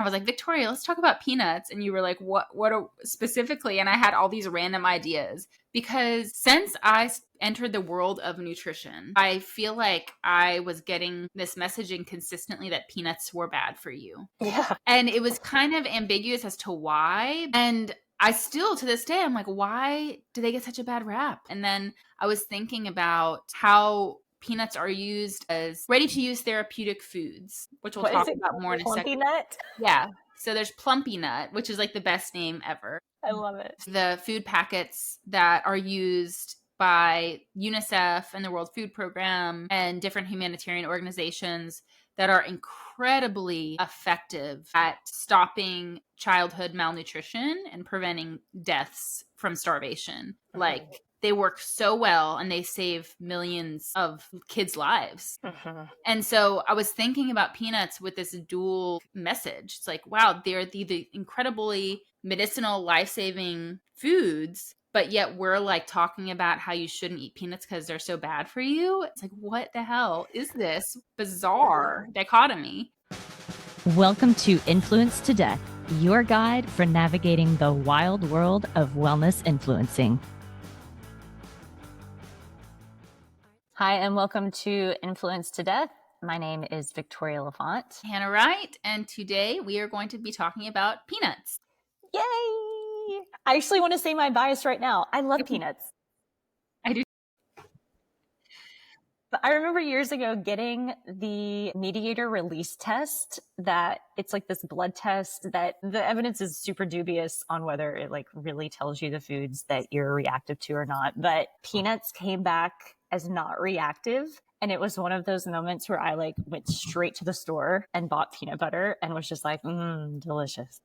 I was like, Victoria, let's talk about peanuts. And you were like, what specifically? And I had all these random ideas because since I entered the world of nutrition, I feel like I was getting this messaging consistently that peanuts were bad for you. Yeah. And it was kind of ambiguous as to why. And I still, to this day, I'm like, why do they get such a bad rap? And then I was thinking about how peanuts are used as ready-to-use therapeutic foods, which we'll talk about more in a second. Plumpy nut? Yeah. So there's Plumpy Nut, which is like the best name ever. I love it. The food packets that are used by UNICEF and the World Food Program and different humanitarian organizations that are incredibly effective at stopping childhood malnutrition and preventing deaths from starvation. Like, they work so well and they save millions of kids' lives. And so I was thinking about peanuts with this dual message. It's like, wow, they're the incredibly medicinal, life-saving foods, but yet we're like talking about how you shouldn't eat peanuts because they're so bad for you. It's like, what the hell is this bizarre dichotomy? Welcome to Influence to Death, your guide for navigating the wild world of wellness influencing. Hi, and welcome to Influence to Death. My name is Victoria Lafont. Hannah Wright, and today we are going to be talking about peanuts. Yay! I actually want to say my bias right now. I love peanuts. I do. But I remember years ago getting the mediator release test that it's like this blood test that the evidence is super dubious on whether it like really tells you the foods that you're reactive to or not. But peanuts came back as not reactive. And it was one of those moments where I like went straight to the store and bought peanut butter and was just like, delicious.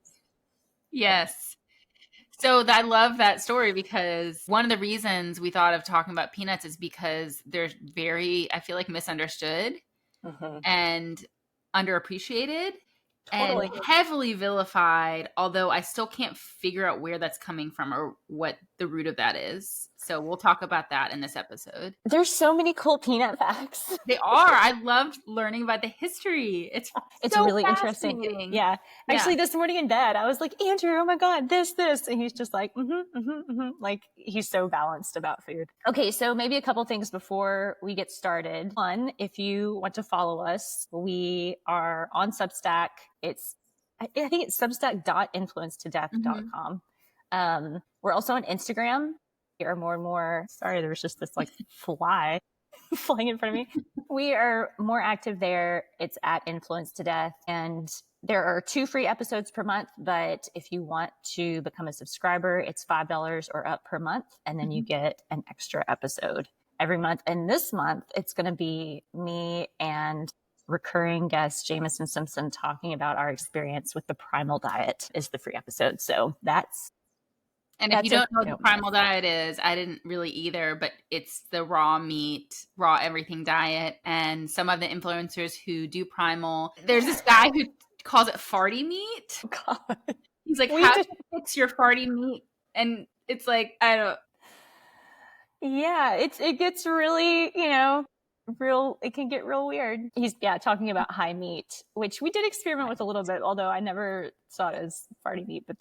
Yes. So I love that story because one of the reasons we thought of talking about peanuts is because they're very, I feel like, misunderstood and underappreciated and heavily vilified, although I still can't figure out where that's coming from or what the root of that is. So we'll talk about that in this episode. There's so many cool peanut facts. They are. I loved learning about the history. It's so really interesting. Yeah. Actually, this morning in bed, I was like, Andrew, oh my God, this. And he's just like, like he's so balanced about food. Okay. So maybe a couple things before we get started. One, if you want to follow us, we are on Substack. I think it's substack.influencetodeath.com. We're also on Instagram. We are more and more, sorry, there was just this like fly flying in front of me. We are more active there. It's at Influence to Death. And there are 2 free episodes per month. But if you want to become a subscriber, it's $5 or up per month. And then you get an extra episode every month. And this month, it's going to be me and recurring guest Jameson Simpson talking about our experience with the primal diet is the free episode. So that's if you don't know what the primal diet is, I didn't really either, but it's the raw meat, raw everything diet. And some of the influencers who do primal, there's this guy who calls it farty meat. God. He's like, how do you fix your farty meat? And it's like, I don't. Yeah, it gets really, it can get real weird. He's talking about high meat, which we did experiment with a little bit, although I never saw it as farty meat, but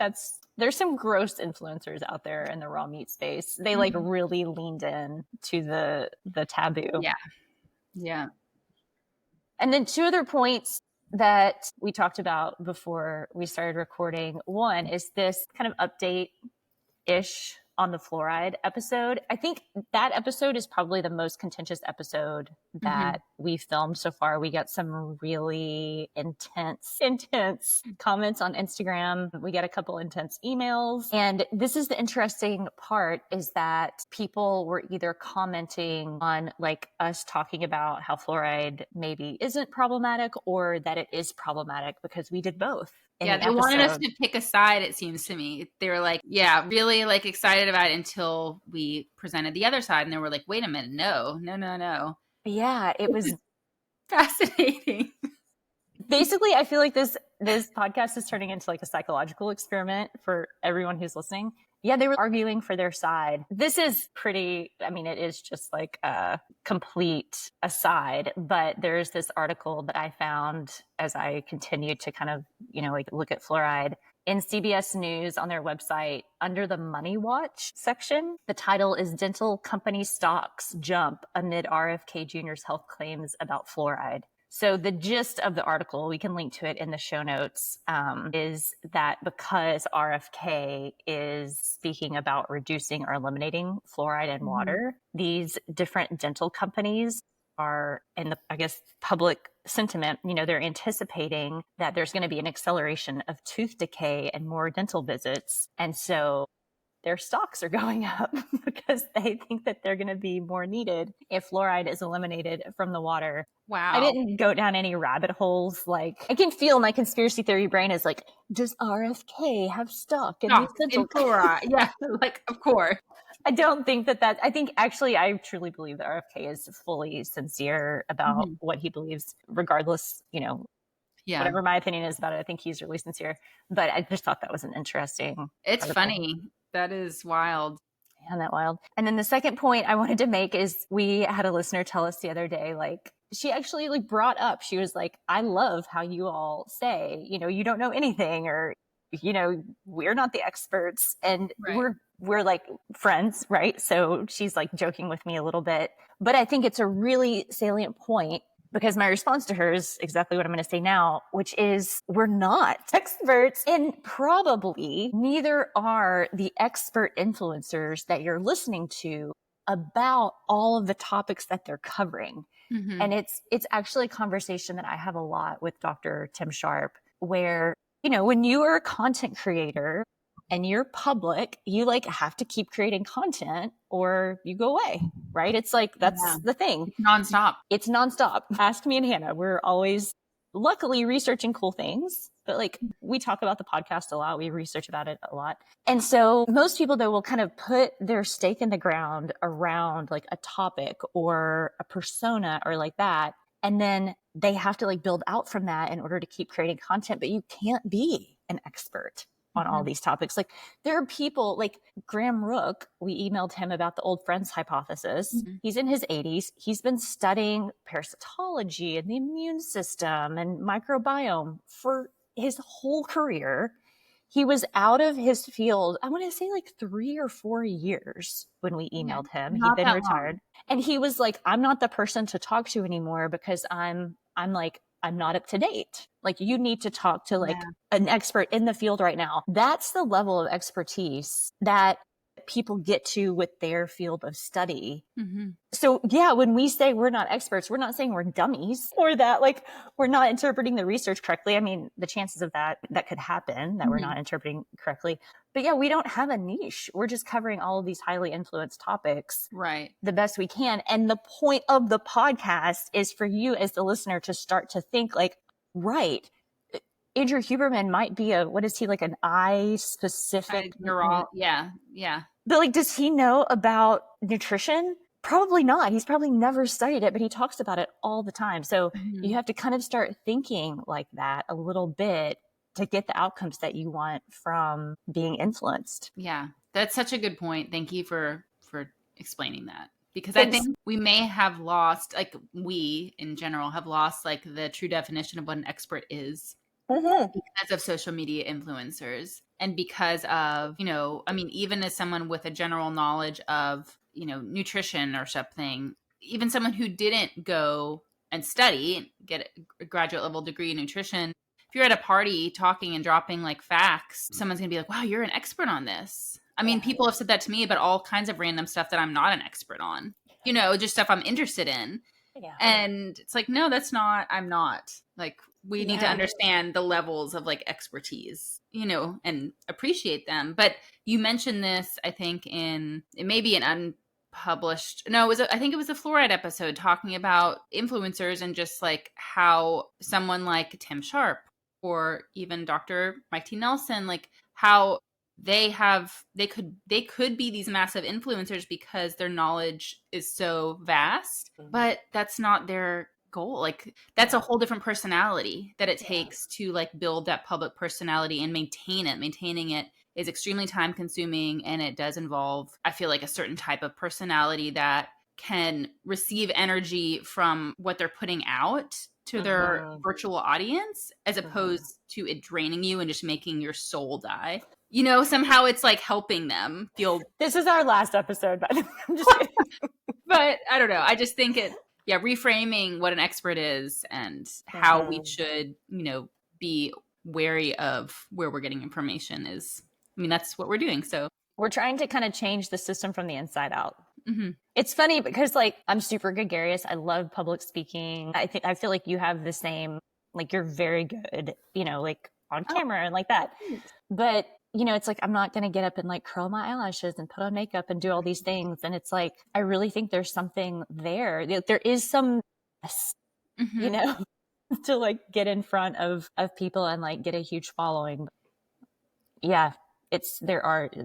there's some gross influencers out there in the raw meat space. They like really leaned in to the taboo. Yeah. And then 2 other points that we talked about before we started recording. One is this kind of update-ish on the fluoride episode. I think that episode is probably the most contentious episode that we filmed so far. We got some really intense comments on Instagram. We got a couple intense emails. And this is the interesting part, is that people were either commenting on like us talking about how fluoride maybe isn't problematic or that it is problematic, because we did both. Yeah, they wanted us to pick a side, it seems to me. They were like, really like excited about it until we presented the other side. And they were like, wait a minute, no. Yeah, it was fascinating. Basically, I feel like this podcast is turning into like a psychological experiment for everyone who's listening. Yeah, they were arguing for their side. This is pretty, I mean, it is just like a complete aside, but there's this article that I found as I continued to kind of, like look at fluoride in CBS News on their website under the Money Watch section. The title is Dental Company Stocks Jump Amid RFK Jr.'s Health Claims About Fluoride. So the gist of the article, we can link to it in the show notes, is that because RFK is speaking about reducing or eliminating fluoride in water, these different dental companies are in the, I guess, public sentiment, they're anticipating that there's going to be an acceleration of tooth decay and more dental visits. And so their stocks are going up because they think that they're going to be more needed if fluoride is eliminated from the water. Wow. I didn't go down any rabbit holes. Like, I can feel my conspiracy theory brain is like, does RFK have stock in these dental fluoride? Yeah, like, of course. I don't think that I think actually I truly believe that RFK is fully sincere about what he believes, regardless, whatever my opinion is about it. I think he's really sincere, but I just thought that was an interesting. It's funny. That is wild. Yeah, that wild. And then the second point I wanted to make is we had a listener tell us the other day, like, she actually like brought up, she was like, I love how you all say, you don't know anything, or, we're not the experts, and we're like friends, right? So she's like joking with me a little bit, but I think it's a really salient point, because my response to her is exactly what I'm going to say now, which is we're not experts, and probably neither are the expert influencers that you're listening to about all of the topics that they're covering. And it's actually a conversation that I have a lot with Dr. Tim Sharp, where, when you are a content creator and you're public, you like have to keep creating content or you go away, right? It's like, that's the thing. It's nonstop. Ask me and Hannah. We're always luckily researching cool things, but like we talk about the podcast a lot. We research about it a lot. And so most people though will kind of put their stake in the ground around like a topic or a persona or like that. And then they have to like build out from that in order to keep creating content, but you can't be an expert on all these topics. Like there are people like Graham Rook, we emailed him about the old friends hypothesis. He's in his 80s. He's been studying parasitology and the immune system and microbiome for his whole career. He was out of his field, I want to say like 3 or 4 years when we emailed him. He'd been retired. And he was like, I'm not the person to talk to anymore because I'm not up to date. Like you need to talk to like an expert in the field right now. That's the level of expertise that people get to with their field of study. So yeah, when we say we're not experts, we're not saying we're dummies or that like we're not interpreting the research correctly. I mean, the chances of that could happen, that we're not interpreting correctly. But yeah, we don't have a niche. We're just covering all of these highly influenced topics the best we can. And the point of the podcast is for you as the listener to start to think like, right, Andrew Huberman might be what is he, like an eye specific? Yeah. But like, does he know about nutrition? Probably not. He's probably never studied it, but he talks about it all the time. So you have to kind of start thinking like that a little bit to get the outcomes that you want from being influenced. Yeah, that's such a good point. Thank you for explaining that. Because I think we may have lost, like we in general have lost like the true definition of what an expert is. Because of social media influencers and because of, I mean, even as someone with a general knowledge of, nutrition or something, even someone who didn't go and study and get a graduate level degree in nutrition, if you're at a party talking and dropping like facts, someone's going to be like, wow, you're an expert on this. I mean, people have said that to me about all kinds of random stuff that I'm not an expert on, just stuff I'm interested in. Yeah. And it's like, no, I'm not. Like, we need to understand the levels of like expertise, and appreciate them. But you mentioned this, I think it may be an unpublished, no, I think it was a fluoride episode talking about influencers and just like how someone like Tim Sharp or even Dr. Mike T. Nelson, like how they could be these massive influencers because their knowledge is so vast, but that's not their goal. Like that's a whole different personality that it takes to like build that public personality and maintaining it is extremely time consuming, and it does involve, I feel like, a certain type of personality that can receive energy from what they're putting out to their virtual audience, as opposed to it draining you and just making your soul die. You know, somehow it's like helping them feel. This is our last episode, but I'm just kidding. But I don't know. I just think reframing what an expert is and how we should, be wary of where we're getting information is, that's what we're doing. So we're trying to kind of change the system from the inside out. It's funny because like I'm super gregarious. I love public speaking. I feel like you have the same, like you're very good, like on camera and like that. But it's like, I'm not going to get up and like curl my eyelashes and put on makeup and do all these things. And it's like, I really think there's something there. There is some, to like get in front of people and like get a huge following. Yeah.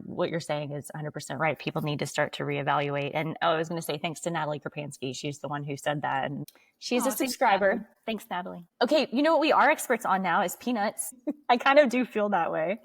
What you're saying is 100% right. People need to start to reevaluate. And I was going to say, thanks to Natalie Krapansky. She's the one who said that. And she's a subscriber. Thanks, Natalie. Okay. You know what we are experts on now is peanuts. I kind of do feel that way.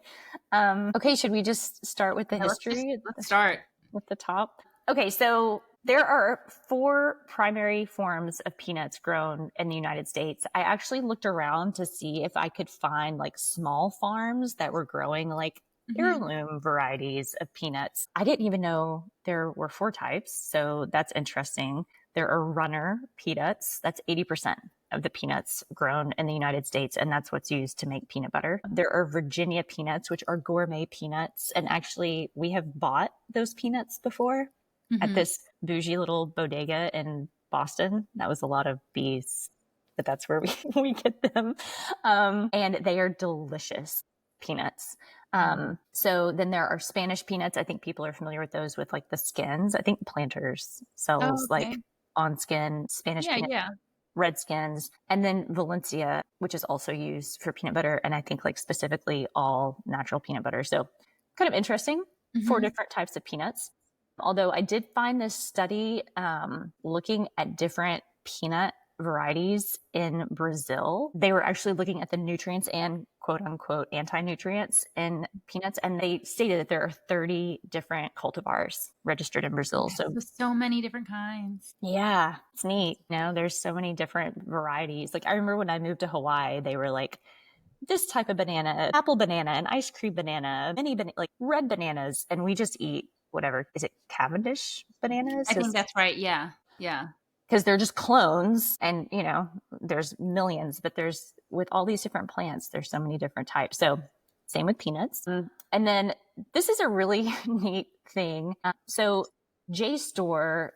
Okay. Should we just start with the history? Let's start with the top. Okay. So there are 4 primary forms of peanuts grown in the United States. I actually looked around to see if I could find like small farms that were growing like heirloom varieties of peanuts. I didn't even know there were 4 types. So that's interesting. There are runner peanuts. That's 80% of the peanuts grown in the United States. And that's what's used to make peanut butter. There are Virginia peanuts, which are gourmet peanuts. And actually we have bought those peanuts before at this bougie little bodega in Boston. That was a lot of bees, but that's where we get them. And they are delicious peanuts. So then there are Spanish peanuts. I think people are familiar with those with like the skins. I think Planters sells like on skin Spanish peanut, red skins. And then Valencia, which is also used for peanut butter. And I think like specifically all natural peanut butter. So kind of interesting. 4 different types of peanuts. Although I did find this study looking at different peanut varieties in Brazil. They were actually looking at the nutrients and quote unquote anti-nutrients in peanuts. And they stated that there are 30 different cultivars registered in Brazil. So many different kinds. Yeah, it's neat. There's so many different varieties. Like I remember when I moved to Hawaii, they were like, this type of banana, apple banana, and ice cream banana, like red bananas. And we just eat whatever. Is it Cavendish bananas? I think that's right. Yeah. Yeah. Because they're just clones and, there's millions, but with all these different plants, there's so many different types. So same with peanuts. And then this is a really neat thing. So JSTOR,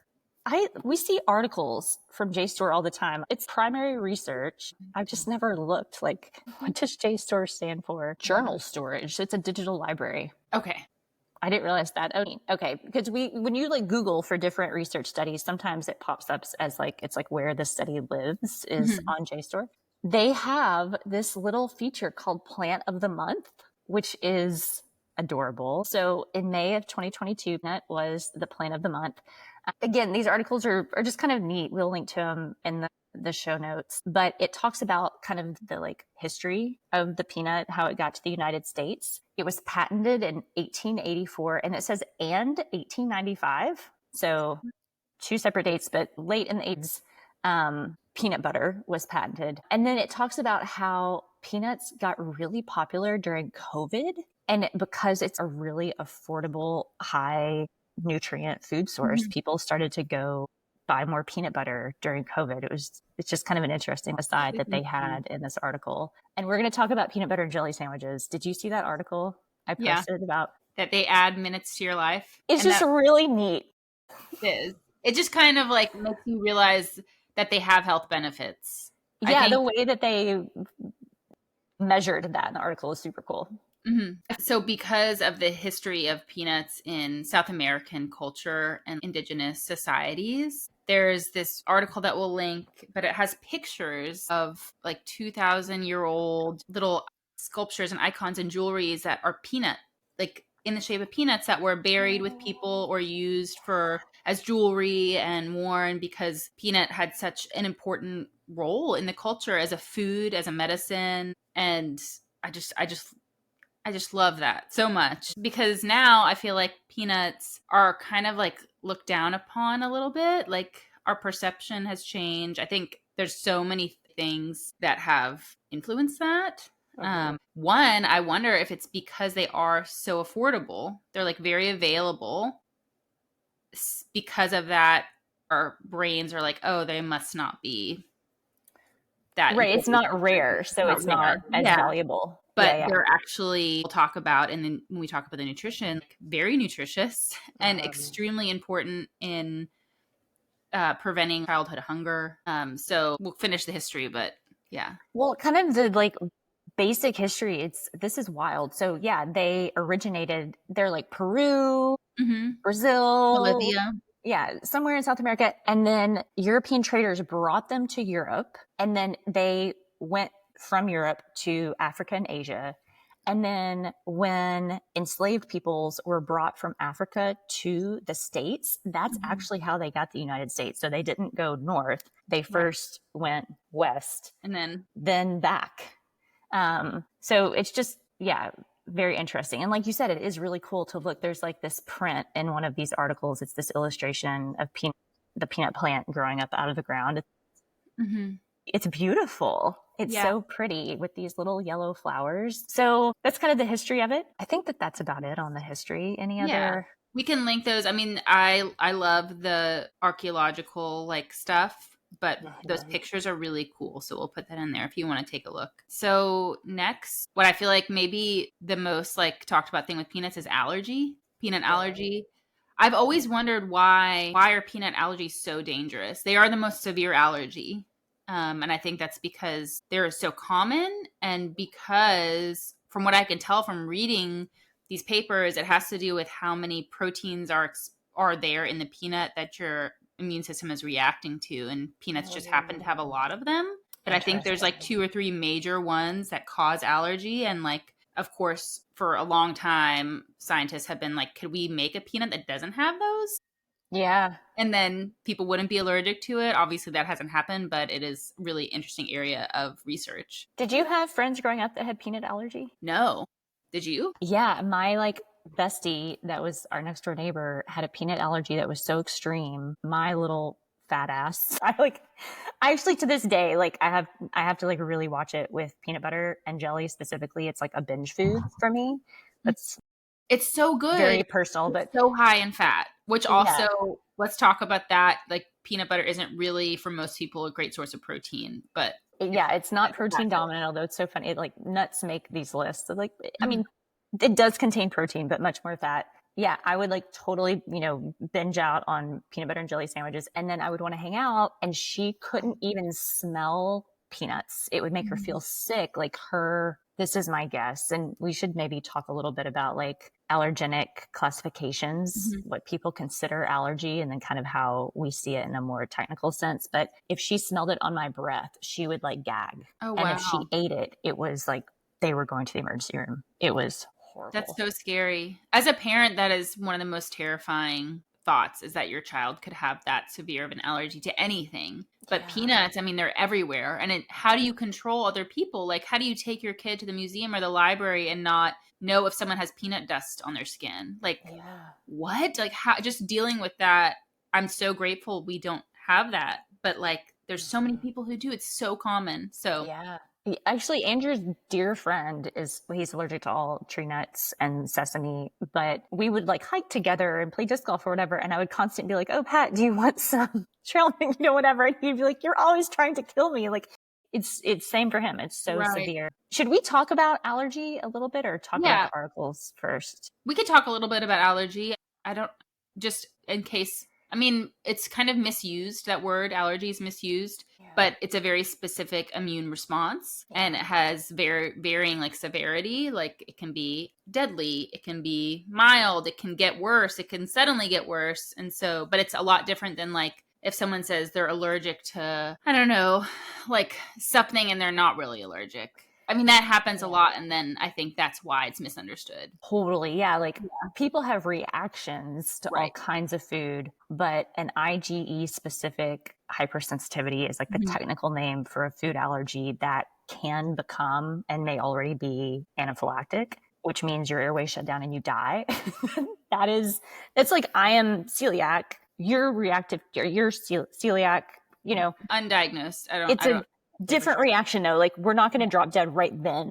we see articles from JSTOR all the time. It's primary research. I've just never looked like, what does JSTOR stand for? Journal storage. So it's a digital library. Okay. I didn't realize that. Okay. Because when you like Google for different research studies, sometimes it pops up as like, it's like where the study lives is on JSTOR. They have this little feature called Plant of the Month, which is adorable. So in May of 2022, that was the Plant of the Month. Again, these articles are just kind of neat. We'll link to them in the show notes, but it talks about kind of the like history of the peanut, how it got to the United States. It was patented in 1884 and it says and 1895. So 2 separate dates, but late in the 80s, peanut butter was patented. And then it talks about how peanuts got really popular during COVID. And because it's a really affordable, high nutrient food source, people started to go buy more peanut butter during COVID. It's just kind of an interesting aside that they had in this article. And we're going to talk about peanut butter and jelly sandwiches. Did you see that article I posted about that they add minutes to your life? It's just really neat. It is. It just kind of like makes you realize that they have health benefits. Yeah, the way that they measured that in the article is super cool. So because of the history of peanuts in South American culture and indigenous societies, there's this article that we'll link, but it has pictures of like 2,000-year-old little sculptures and icons and jewelries that are peanut, like in the shape of peanuts that were buried with people or used as jewelry and worn because peanut had such an important role in the culture as a food, as a medicine. And I just I just love that so much because now I feel like peanuts are kind of like looked down upon a little bit. Like our perception has changed. I think there's so many things that have influenced that. One, I wonder if it's because they are so affordable. They're like very available. Because of that, our brains are like, oh, they must not be that Right. It's important. not rare, so it's not Rare. as Yeah. valuable. But they're actually, we'll talk about, and then when we talk about the nutrition, like, very nutritious and extremely important in preventing childhood hunger. So we'll finish the history, but yeah. Well, kind of the like basic history, this is wild. So yeah, they're like Peru, Brazil, Bolivia. yeah, somewhere in South America. And then European traders brought them to Europe, and then they went from Europe to Africa and Asia. And then when enslaved peoples were brought from Africa to the States, that's actually how they got the United States. So they didn't go north. They first went west and then back. So it's just, yeah, very interesting. And like you said, it is really cool to look. There's like this print in one of these articles. It's this illustration of the peanut plant growing up out of the ground. It's beautiful. It's so pretty with these little yellow flowers. So that's kind of the history of it. I think that's about it on the history. Any other? We can link those. I mean, I love the archaeological like stuff, but those pictures are really cool. So we'll put that in there if you want to take a look. So next, what I feel like maybe the most like talked about thing with peanuts is peanut allergy. I've always wondered why are peanut allergies so dangerous? They are the most severe allergy. And I think that's because they're so common, and because from what I can tell from reading these papers, it has to do with how many proteins are there in the peanut that your immune system is reacting to, and peanuts just happen to have a lot of them. But I think there's like 2 or 3 major ones that cause allergy, and like, of course, for a long time, scientists have been like, could we make a peanut that doesn't have those? Yeah. And then people wouldn't be allergic to it. Obviously, that hasn't happened, but it is a really interesting area of research. Did you have friends growing up that had peanut allergy? No. Did you? Yeah. My like bestie that was our next door neighbor had a peanut allergy that was so extreme. My little fat ass. I actually to this day, like I have to like really watch it with peanut butter and jelly specifically. It's like a binge food for me. It's so good. Very personal, but so high in fat, which also, let's talk about that. Like peanut butter isn't really for most people a great source of protein, but yeah, it's not protein dominant, although it's so funny. Like nuts make these lists. Like, I mean, it does contain protein, but much more fat. Yeah, I would like totally, binge out on peanut butter and jelly sandwiches. And then I would want to hang out, and she couldn't even smell peanuts. It would make her feel sick. Like this is my guess. And we should maybe talk a little bit about like allergenic classifications, what people consider allergy, and then kind of how we see it in a more technical sense. But if she smelled it on my breath, she would like gag. Oh, wow. And if she ate it, it was like they were going to the emergency room. It was horrible. That's so scary. As a parent, that is one of the most terrifying thoughts, is that your child could have that severe of an allergy to anything. But peanuts, I mean, they're everywhere. And how do you control other people? Like, how do you take your kid to the museum or the library and not know if someone has peanut dust on their skin? Like, what? Like, how? Just dealing with that. I'm so grateful we don't have that. But like, there's so many people who do. It's so common. So yeah. Actually, Andrew's dear friend he's allergic to all tree nuts and sesame, but we would like hike together and play disc golf or whatever. And I would constantly be like, oh, Pat, do you want some trail mix, whatever. And he'd be like, you're always trying to kill me. Like it's same for him. It's so severe. Should we talk about allergy a little bit or talk about the articles first? We could talk a little bit about allergy. Just in case, I mean, it's kind of misused. That word allergy is misused, but it's a very specific immune response, and it has varying like severity. Like it can be deadly, it can be mild, it can get worse, it can suddenly get worse. And so, but it's a lot different than like if someone says they're allergic to, I don't know, like something, and they're not really allergic. I mean, that happens a lot, and then I think that's why it's misunderstood. Totally. Yeah. Like people have reactions to all kinds of food, but an IgE specific hypersensitivity is like the technical name for a food allergy that can become and may already be anaphylactic, which means your airway shut down and you die. It's like, I am celiac, you're reactive, you're celiac, Undiagnosed. It's a different reaction though. Like, we're not going to drop dead right then.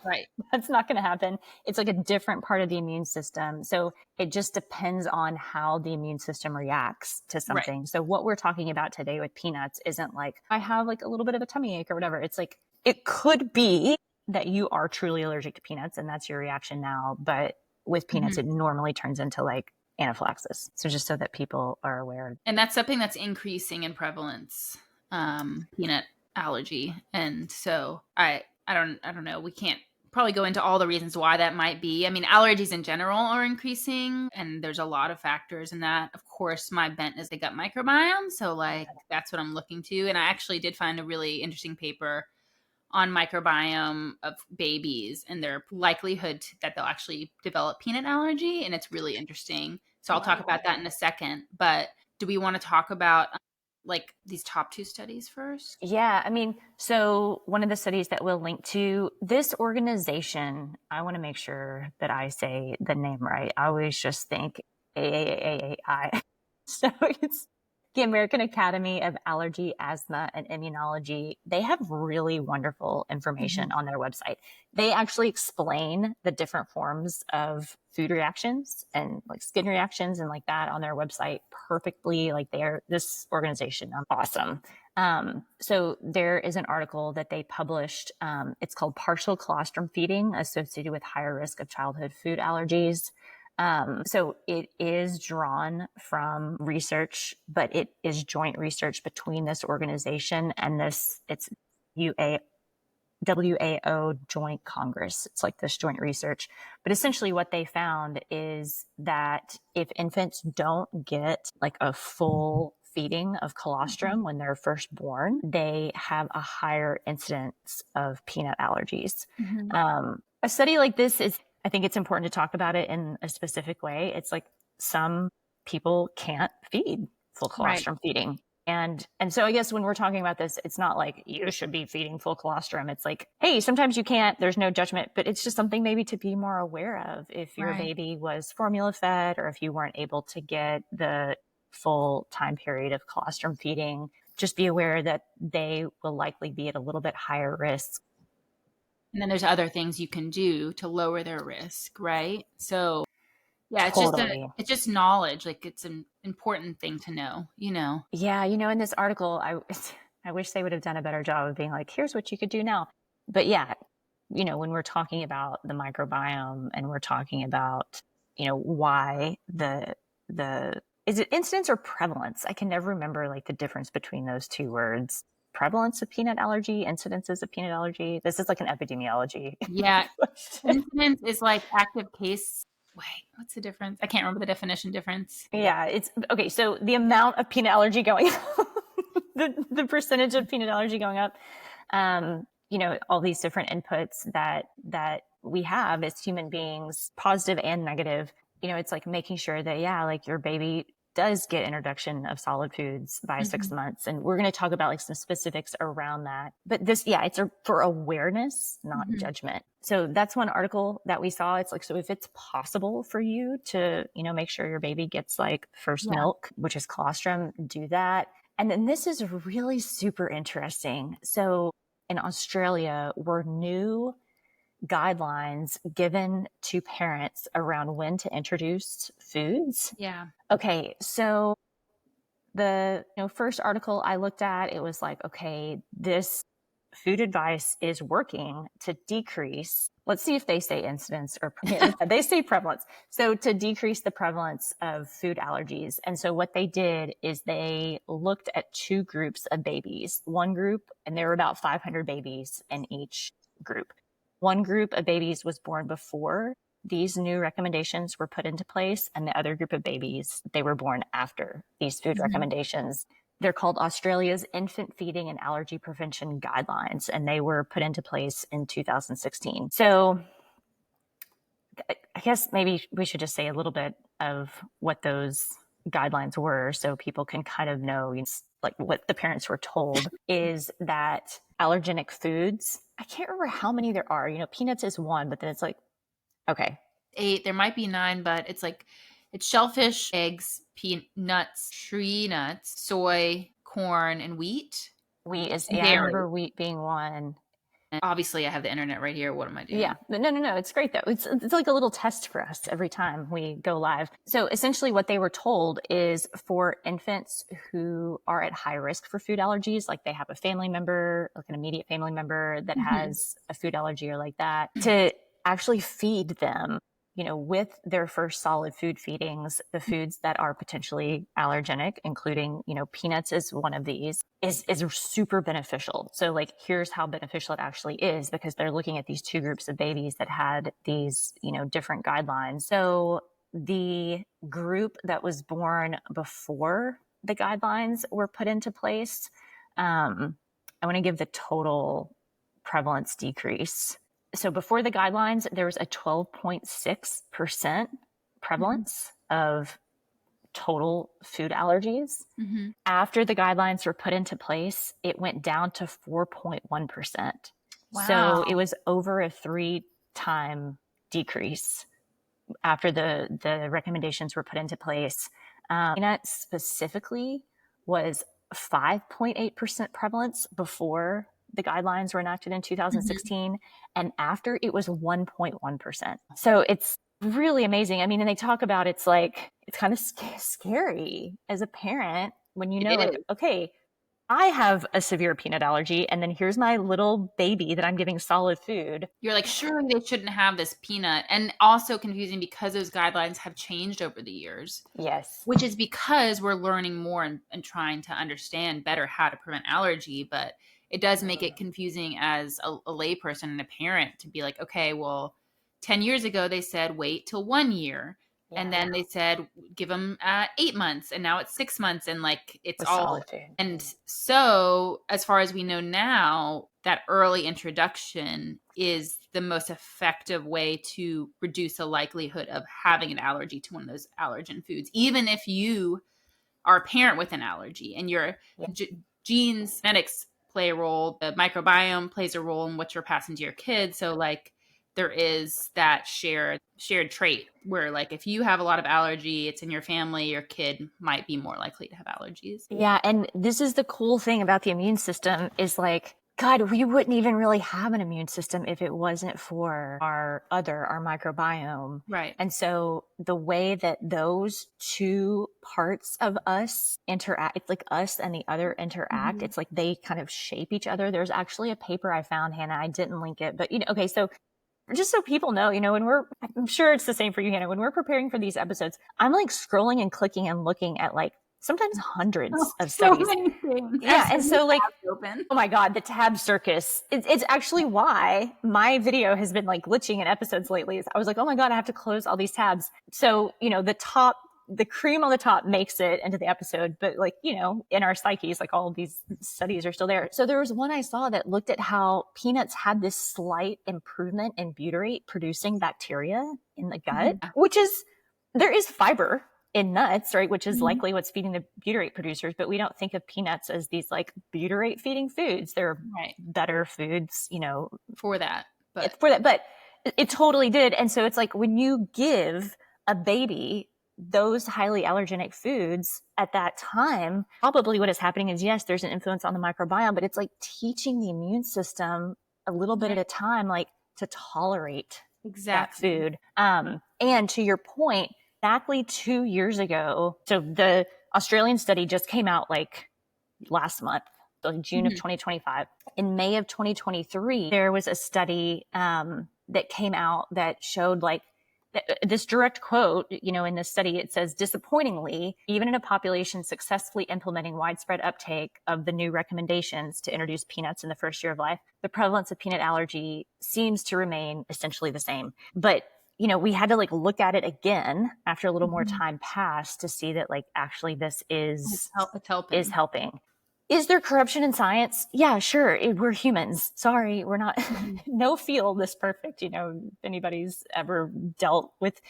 Right. That's not going to happen. It's like a different part of the immune system. So it just depends on how the immune system reacts to something. Right. So what we're talking about today with peanuts isn't like, I have like a little bit of a tummy ache or whatever. It's like, it could be that you are truly allergic to peanuts and that's your reaction now. But with peanuts, it normally turns into like anaphylaxis. So just so that people are aware. And that's something that's increasing in prevalence, peanut allergy. And so I don't know. We can't probably go into all the reasons why that might be. I mean, allergies in general are increasing and there's a lot of factors in that. Of course, my bent is the gut microbiome. So like, that's what I'm looking to. And I actually did find a really interesting paper on microbiome of babies and their likelihood that they'll actually develop peanut allergy. And it's really interesting. So I'll talk about that in a second. But do we want to talk about like these top 2 studies first? Yeah. I mean, so one of the studies that we'll link to, this organization, I want to make sure that I say the name right. I always just think AAAAI. So it's the American Academy of Allergy, Asthma, and Immunology. They have really wonderful information on their website. They actually explain the different forms of food reactions and like skin reactions and like that on their website perfectly. Like, this organization, awesome. So there is an article that they published. It's called Partial Colostrum Feeding Associated with Higher Risk of Childhood Food Allergies. So it is drawn from research, but it is joint research between this organization and it's WAO Joint Congress. It's like this joint research. But essentially what they found is that if infants don't get like a full feeding of colostrum when they're first born, they have a higher incidence of peanut allergies. A study like this I think it's important to talk about it in a specific way. It's like, some people can't feed full colostrum feeding. And so I guess when we're talking about this, it's not like you should be feeding full colostrum. It's like, hey, sometimes you can't, there's no judgment, but it's just something maybe to be more aware of if your baby was formula fed or if you weren't able to get the full time period of colostrum feeding. Just be aware that they will likely be at a little bit higher risk. And then there's other things you can do to lower their risk, right? So yeah, Totally. it's just knowledge. Like, it's an important thing to know, Yeah. In this article, I wish they would have done a better job of being like, here's what you could do now. But yeah, when we're talking about the microbiome and we're talking about, why is it incidence or prevalence? I can never remember like the difference between those two words. Prevalence of peanut allergy, incidences of peanut allergy. This is like an epidemiology. Yeah. Incidence is like active case. Wait, what's the difference? I can't remember the definition difference. Yeah, it's okay. So the amount of peanut allergy going up, the percentage of peanut allergy going up, all these different inputs that we have as human beings, positive and negative. It's like making sure that, like your baby does get introduction of solid foods by 6 months. And we're going to talk about like some specifics around that. But this, it's for awareness, not judgment. So that's one article that we saw. It's like, so if it's possible for you to, make sure your baby gets like first milk, which is colostrum, do that. And then this is really super interesting. So in Australia, were new guidelines given to parents around when to introduce foods. Yeah. Okay. So the first article I looked at, it was like, okay, this food advice is working to decrease. Let's see if they say incidence or they say prevalence. So to decrease the prevalence of food allergies. And so what they did is they looked at 2 groups of babies, one group, and there were about 500 babies in each group. One group of babies was born before these new recommendations were put into place, and the other group of babies, they were born after these food recommendations. They're called Australia's Infant Feeding and Allergy Prevention Guidelines, and they were put into place in 2016. So I guess maybe we should just say a little bit of what those guidelines were so people can kind of know, like what the parents were told is that allergenic foods, I can't remember how many there are. Peanuts is one, but then it's like Okay. 8, there might be 9, but it's shellfish, eggs, peanuts, tree nuts, soy, corn, and wheat. Wheat is, And yeah, I dairy. remember wheat being one. And obviously, I have the internet right here. What am I doing? Yeah, but no. It's great though. It's like a little test for us every time we go live. So essentially, what they were told is for infants who are at high risk for food allergies, like they have a family member, like an immediate family member that has a food allergy or like that, to actually feed them, with their first solid food feedings, the foods that are potentially allergenic, including, peanuts is one of these, is super beneficial. So like, here's how beneficial it actually is, because they're looking at these two groups of babies that had these, different guidelines. So the group that was born before the guidelines were put into place, I want to give the total prevalence decrease. So before the guidelines, there was a 12.6% prevalence of total food allergies. After the guidelines were put into place, it went down to 4.1%. Wow. So it was over a 3-time decrease after the recommendations were put into place. Peanut specifically was 5.8% prevalence before the guidelines were enacted in 2016. And after, it was 1.1%. So it's really amazing. I mean, and they talk about, it's kind of scary as a parent when you know, like, okay, I have a severe peanut allergy, and then here's my little baby that I'm giving solid food. You're like, surely they shouldn't have this peanut. And also confusing because those guidelines have changed over the years. Yes. Which is because we're learning more and trying to understand better how to prevent allergy. But it does make it confusing as a layperson and a parent to be like, okay, well, 10 years ago, they said wait till 1 year. Yeah. And then they said give them 8 months, and now it's 6 months, and like it's With all solid food. And so as far as we know now, that early introduction is the most effective way to reduce the likelihood of having an allergy to one of those allergen foods, even if you are a parent with an allergy and your genes, genetics play a role, the microbiome plays a role in what you're passing to your kids. So like there is that shared trait where like if you have a lot of allergy, it's in your family, your kid might be more likely to have allergies. Yeah. And this is the cool thing about the immune system is like, God, we wouldn't even really have an immune system if it wasn't for our microbiome. Right. And so the way that those two parts of us interact, it's like us and the other interact. It's like they kind of shape each other. There's actually a paper I found, Hannah, I didn't link it, but okay. So just so people know, I'm sure it's the same for you, Hannah, when we're preparing for these episodes, I'm like scrolling and clicking and looking at like sometimes hundreds of studies. So many things. Yeah. And so like, oh my God, the tab circus. It's actually why my video has been like glitching in episodes lately. I was like, oh my God, I have to close all these tabs. So, the cream on the top makes it into the episode, but like, in our psyches, like all of these studies are still there. So there was one I saw that looked at how peanuts had this slight improvement in butyrate producing bacteria in the gut, there is fiber in nuts, right? Which is likely what's feeding the butyrate producers, but we don't think of peanuts as these like butyrate feeding foods. They're better foods, for that, but it totally did. And so it's like when you give a baby those highly allergenic foods at that time, probably what is happening is, yes, there's an influence on the microbiome, but it's like teaching the immune system a little bit at a time, like to tolerate that food. And to your point, exactly 2 years ago, so the Australian study just came out like last month, like June of 2025. In May of 2023, there was a study that came out that showed like this direct quote, in this study, it says, disappointingly, even in a population successfully implementing widespread uptake of the new recommendations to introduce peanuts in the first year of life, the prevalence of peanut allergy seems to remain essentially the same. But, we had to like look at it again after a little more time passed to see that like actually this is helping. Is there corruption in science? Yeah, sure. We're humans. Sorry, we're not, no field is perfect. If anybody's ever dealt with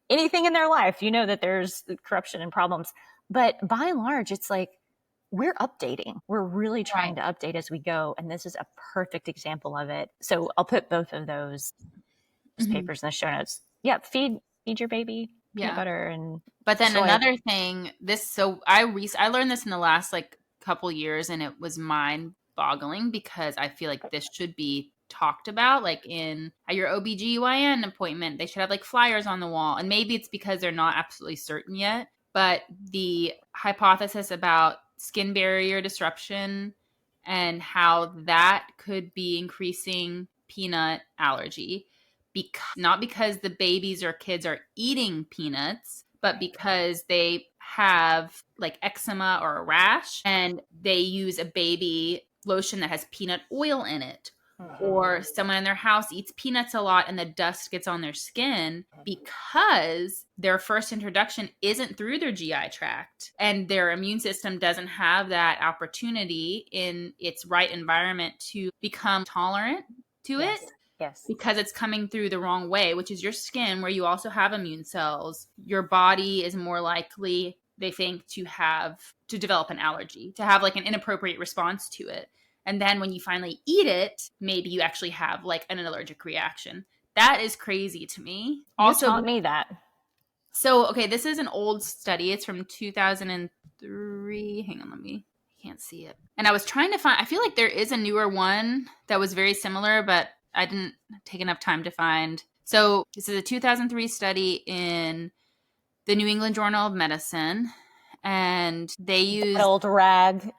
anything in their life, that there's corruption and problems. But by and large, it's like we're updating. We're really trying to update as we go. And this is a perfect example of it. So I'll put both of those papers in the show notes. Yeah, feed your baby peanut Yeah. butter and But then soy. another thing, I learned this in the last like couple years, and it was mind boggling because I feel like this should be talked about, like at your OBGYN appointment. They should have like flyers on the wall. And maybe it's because they're not absolutely certain yet, but the hypothesis about skin barrier disruption and how that could be increasing peanut allergy, not because the babies or kids are eating peanuts, but because they have like eczema or a rash and they use a baby lotion that has peanut oil in it. Or someone in their house eats peanuts a lot and the dust gets on their skin because their first introduction isn't through their GI tract and their immune system doesn't have that opportunity in its right environment to become tolerant to it. Yes. Because it's coming through the wrong way, which is your skin, where you also have immune cells. Your body is more likely, they think, to develop an allergy, to have like an inappropriate response to it. And then when you finally eat it, maybe you actually have like an allergic reaction. That is crazy to me. You taught me that. So, okay, this is an old study. It's from 2003. Hang on, I can't see it. And I was trying to find, I feel like there is a newer one that was very similar, but I didn't take enough time to find. So this is a 2003 study in the New England Journal of Medicine. And they used... That old rag.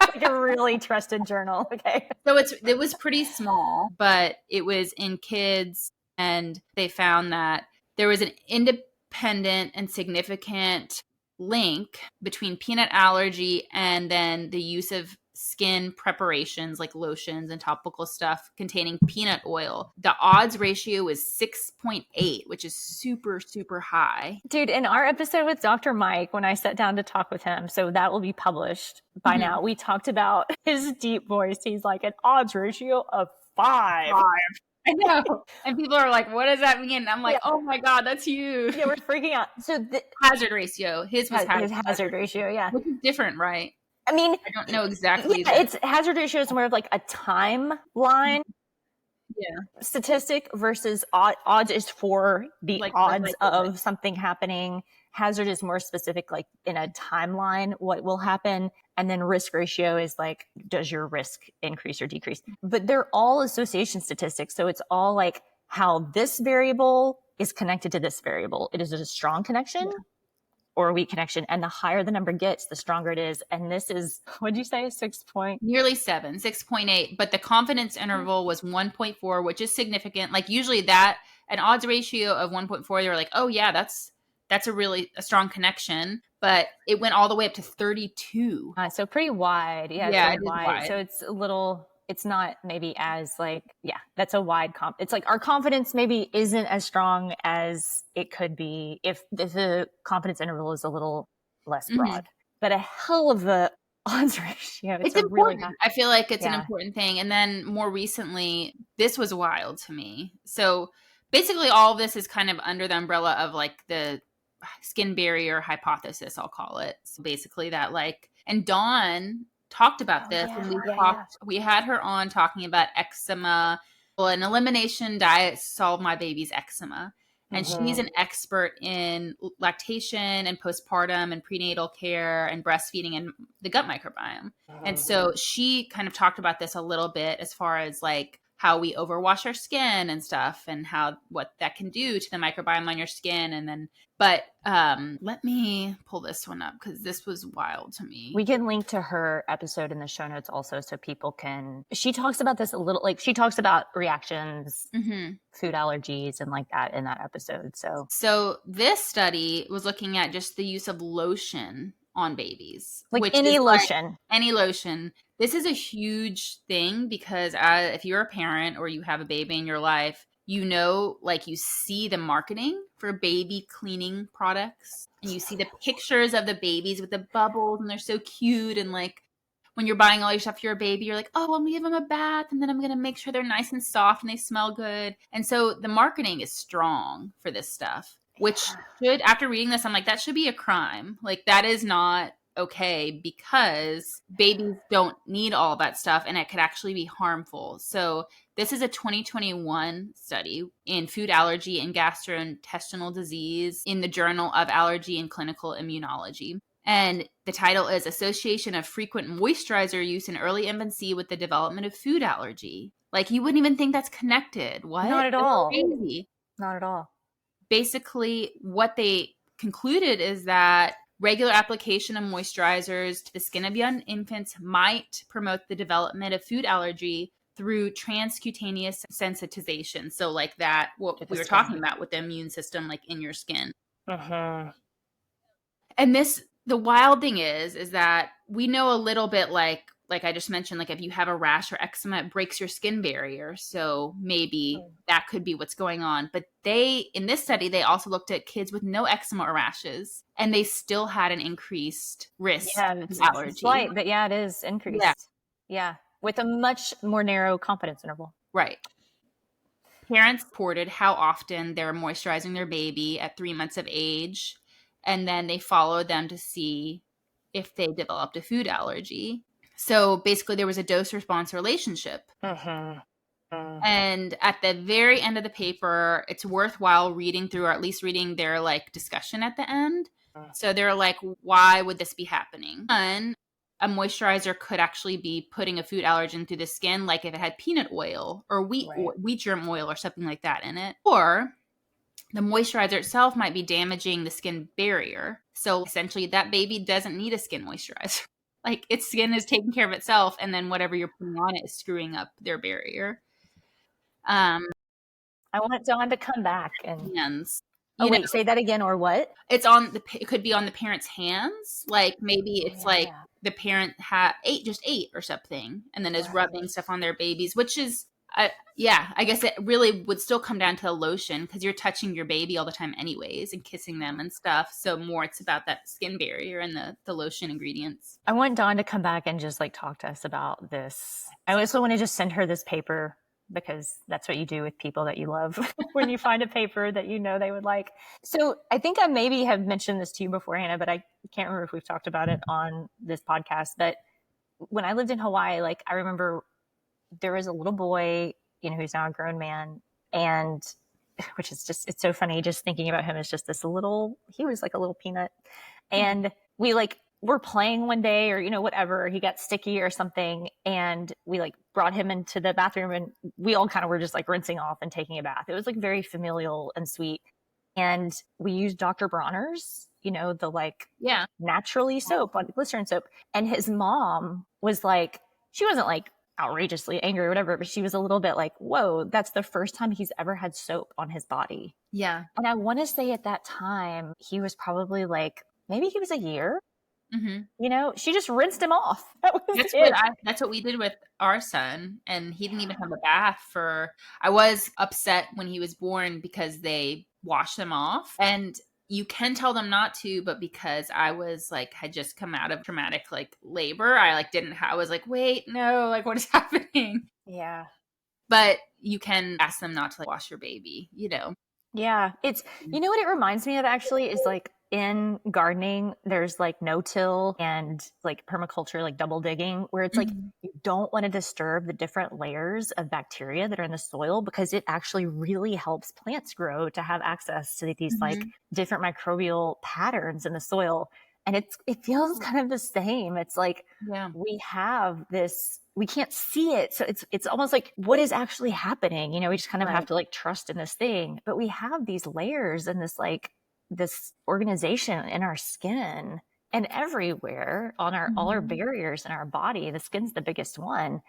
Like a really trusted journal. Okay. So it was pretty small, but it was in kids. And they found that there was an independent and significant link between peanut allergy and then the use of skin preparations like lotions and topical stuff containing peanut oil. The odds ratio was 6.8, which is super, super high. Dude, in our episode with Dr. Mike, when I sat down to talk with him, so that will be published by now, we talked about his deep voice. He's like, an odds ratio of 5. I know. And people are like, what does that mean? I'm like, oh my God, that's huge. Yeah, we're freaking out. So hazard ratio. His was hazard ratio, yeah. Which is different, right? I mean, I don't know exactly. Yeah, it's hazard ratio is more of like a timeline statistic versus odds is for the like, odds of something happening. Hazard is more specific, like in a timeline, what will happen. And then risk ratio is like, does your risk increase or decrease? But they're all association statistics. So it's all like how this variable is connected to this variable. It is a strong connection or a weak connection. And the higher the number gets, the stronger it is. And this is, what'd you say? Nearly 7, 6.8. But the confidence interval was 1.4, which is significant. Like usually that, an odds ratio of 1.4, they were like, oh yeah, that's a strong connection. But it went all the way up to 32. So pretty wide. Yeah, it's wide. So it's a little... It's not maybe as like, that's a wide it's like our confidence maybe isn't as strong as it could be if the confidence interval is a little less broad, but a hell of a odds ratio. It's important. Really I feel like it's an important thing. And then more recently, this was wild to me. So basically all of this is kind of under the umbrella of like the skin barrier hypothesis, I'll call it. So basically that like, and Dawn talked about this and we had her on talking about eczema. Well, an elimination diet solved my baby's eczema. And she's an expert in lactation and postpartum and prenatal care and breastfeeding and the gut microbiome. And so she kind of talked about this a little bit as far as like how we overwash our skin and stuff and what that can do to the microbiome on your skin. And then, but let me pull this one up because this was wild to me. We can link to her episode in the show notes also so people can, she talks about this a little, like she talks about reactions, food allergies and like that in that episode. So this study was looking at just the use of lotion on babies. Like any lotion. Any lotion. This is a huge thing because if you're a parent or you have a baby in your life, you know, like you see the marketing for baby cleaning products and you see the pictures of the babies with the bubbles and they're so cute. And like when you're buying all your stuff for your baby, you're like, oh, I'm gonna give them a bath and then I'm going to make sure they're nice and soft and they smell good. And so the marketing is strong for this stuff, which should, after reading this, I'm like, that should be a crime. Like that is not okay because babies don't need all that stuff and it could actually be harmful. So this is a 2021 study in food allergy and gastrointestinal disease in the Journal of Allergy and Clinical Immunology. And the title is Association of Frequent Moisturizer Use in Early Infancy with the Development of Food Allergy. Like, you wouldn't even think that's connected. What? Not at That's all. crazy. Not at all. Basically, what they concluded is that regular application of moisturizers to the skin of young infants might promote the development of food allergy through transcutaneous sensitization. So like that, what we were talking about with the immune system, like in your skin. Uh-huh. And the wild thing is that we know a little bit like I just mentioned, like if you have a rash or eczema, it breaks your skin barrier. So maybe that could be what's going on. But in this study, they also looked at kids with no eczema or rashes, and they still had an increased risk of allergy. It's slight, but yeah, it is increased. Yeah. With a much more narrow confidence interval. Right. Parents reported how often they're moisturizing their baby at 3 months of age, and then they followed them to see if they developed a food allergy. So basically, there was a dose-response relationship. And at the very end of the paper, it's worthwhile reading through, or at least reading their like discussion at the end. So they're like, why would this be happening? One, a moisturizer could actually be putting a food allergen through the skin, like if it had peanut oil or wheat germ oil or something like that in it. Or the moisturizer itself might be damaging the skin barrier. So essentially, that baby doesn't need a skin moisturizer. Like, its skin is taking care of itself, and then whatever you're putting on it is screwing up their barrier. I want Dawn to come back and hands. Say that again, or what? It could be on the parent's hands. Like maybe it's like the parent just ate or something, and then is rubbing stuff on their babies, which is, I guess it really would still come down to the lotion because you're touching your baby all the time anyways and kissing them and stuff. So more it's about that skin barrier and the lotion ingredients. I want Dawn to come back and just like talk to us about this. I also want to just send her this paper because that's what you do with people that you love when you find a paper that you know they would like. So I think I maybe have mentioned this to you before, Hannah, but I can't remember if we've talked about it on this podcast. But when I lived in Hawaii, like I remember there was a little boy, who's now a grown man, and which is just, it's so funny just thinking about him as just he was like a little peanut. And we were playing one day or, whatever, he got sticky or something. And we brought him into the bathroom and we all kind of were just rinsing off and taking a bath. It was very familial and sweet. And we used Dr. Bronner's, the naturally soap, glycerin soap. And his mom was she wasn't outrageously angry or whatever, but she was a little bit whoa, that's the first time he's ever had soap on his body. Yeah. And I want to say at that time, he was probably maybe he was a year. Mm-hmm. She just rinsed him off. That's what we did with our son. And he didn't even have a bath I was upset when he was born because they washed him off. And you can tell them not to, but because I was had just come out of traumatic labor, I I was wait, no, what is happening? Yeah. But you can ask them not to wash your baby, Yeah. It's, what it reminds me of actually is in gardening, there's no-till and permaculture, double digging, where it's you don't want to disturb the different layers of bacteria that are in the soil because it actually really helps plants grow to have access to these different microbial patterns in the soil. And it feels kind of the same. It's we have this, we can't see it. So it's almost what is actually happening? We just kind of have to trust in this thing, but we have these layers and this this organization in our skin and everywhere on all our barriers in our body. The skin's the biggest one,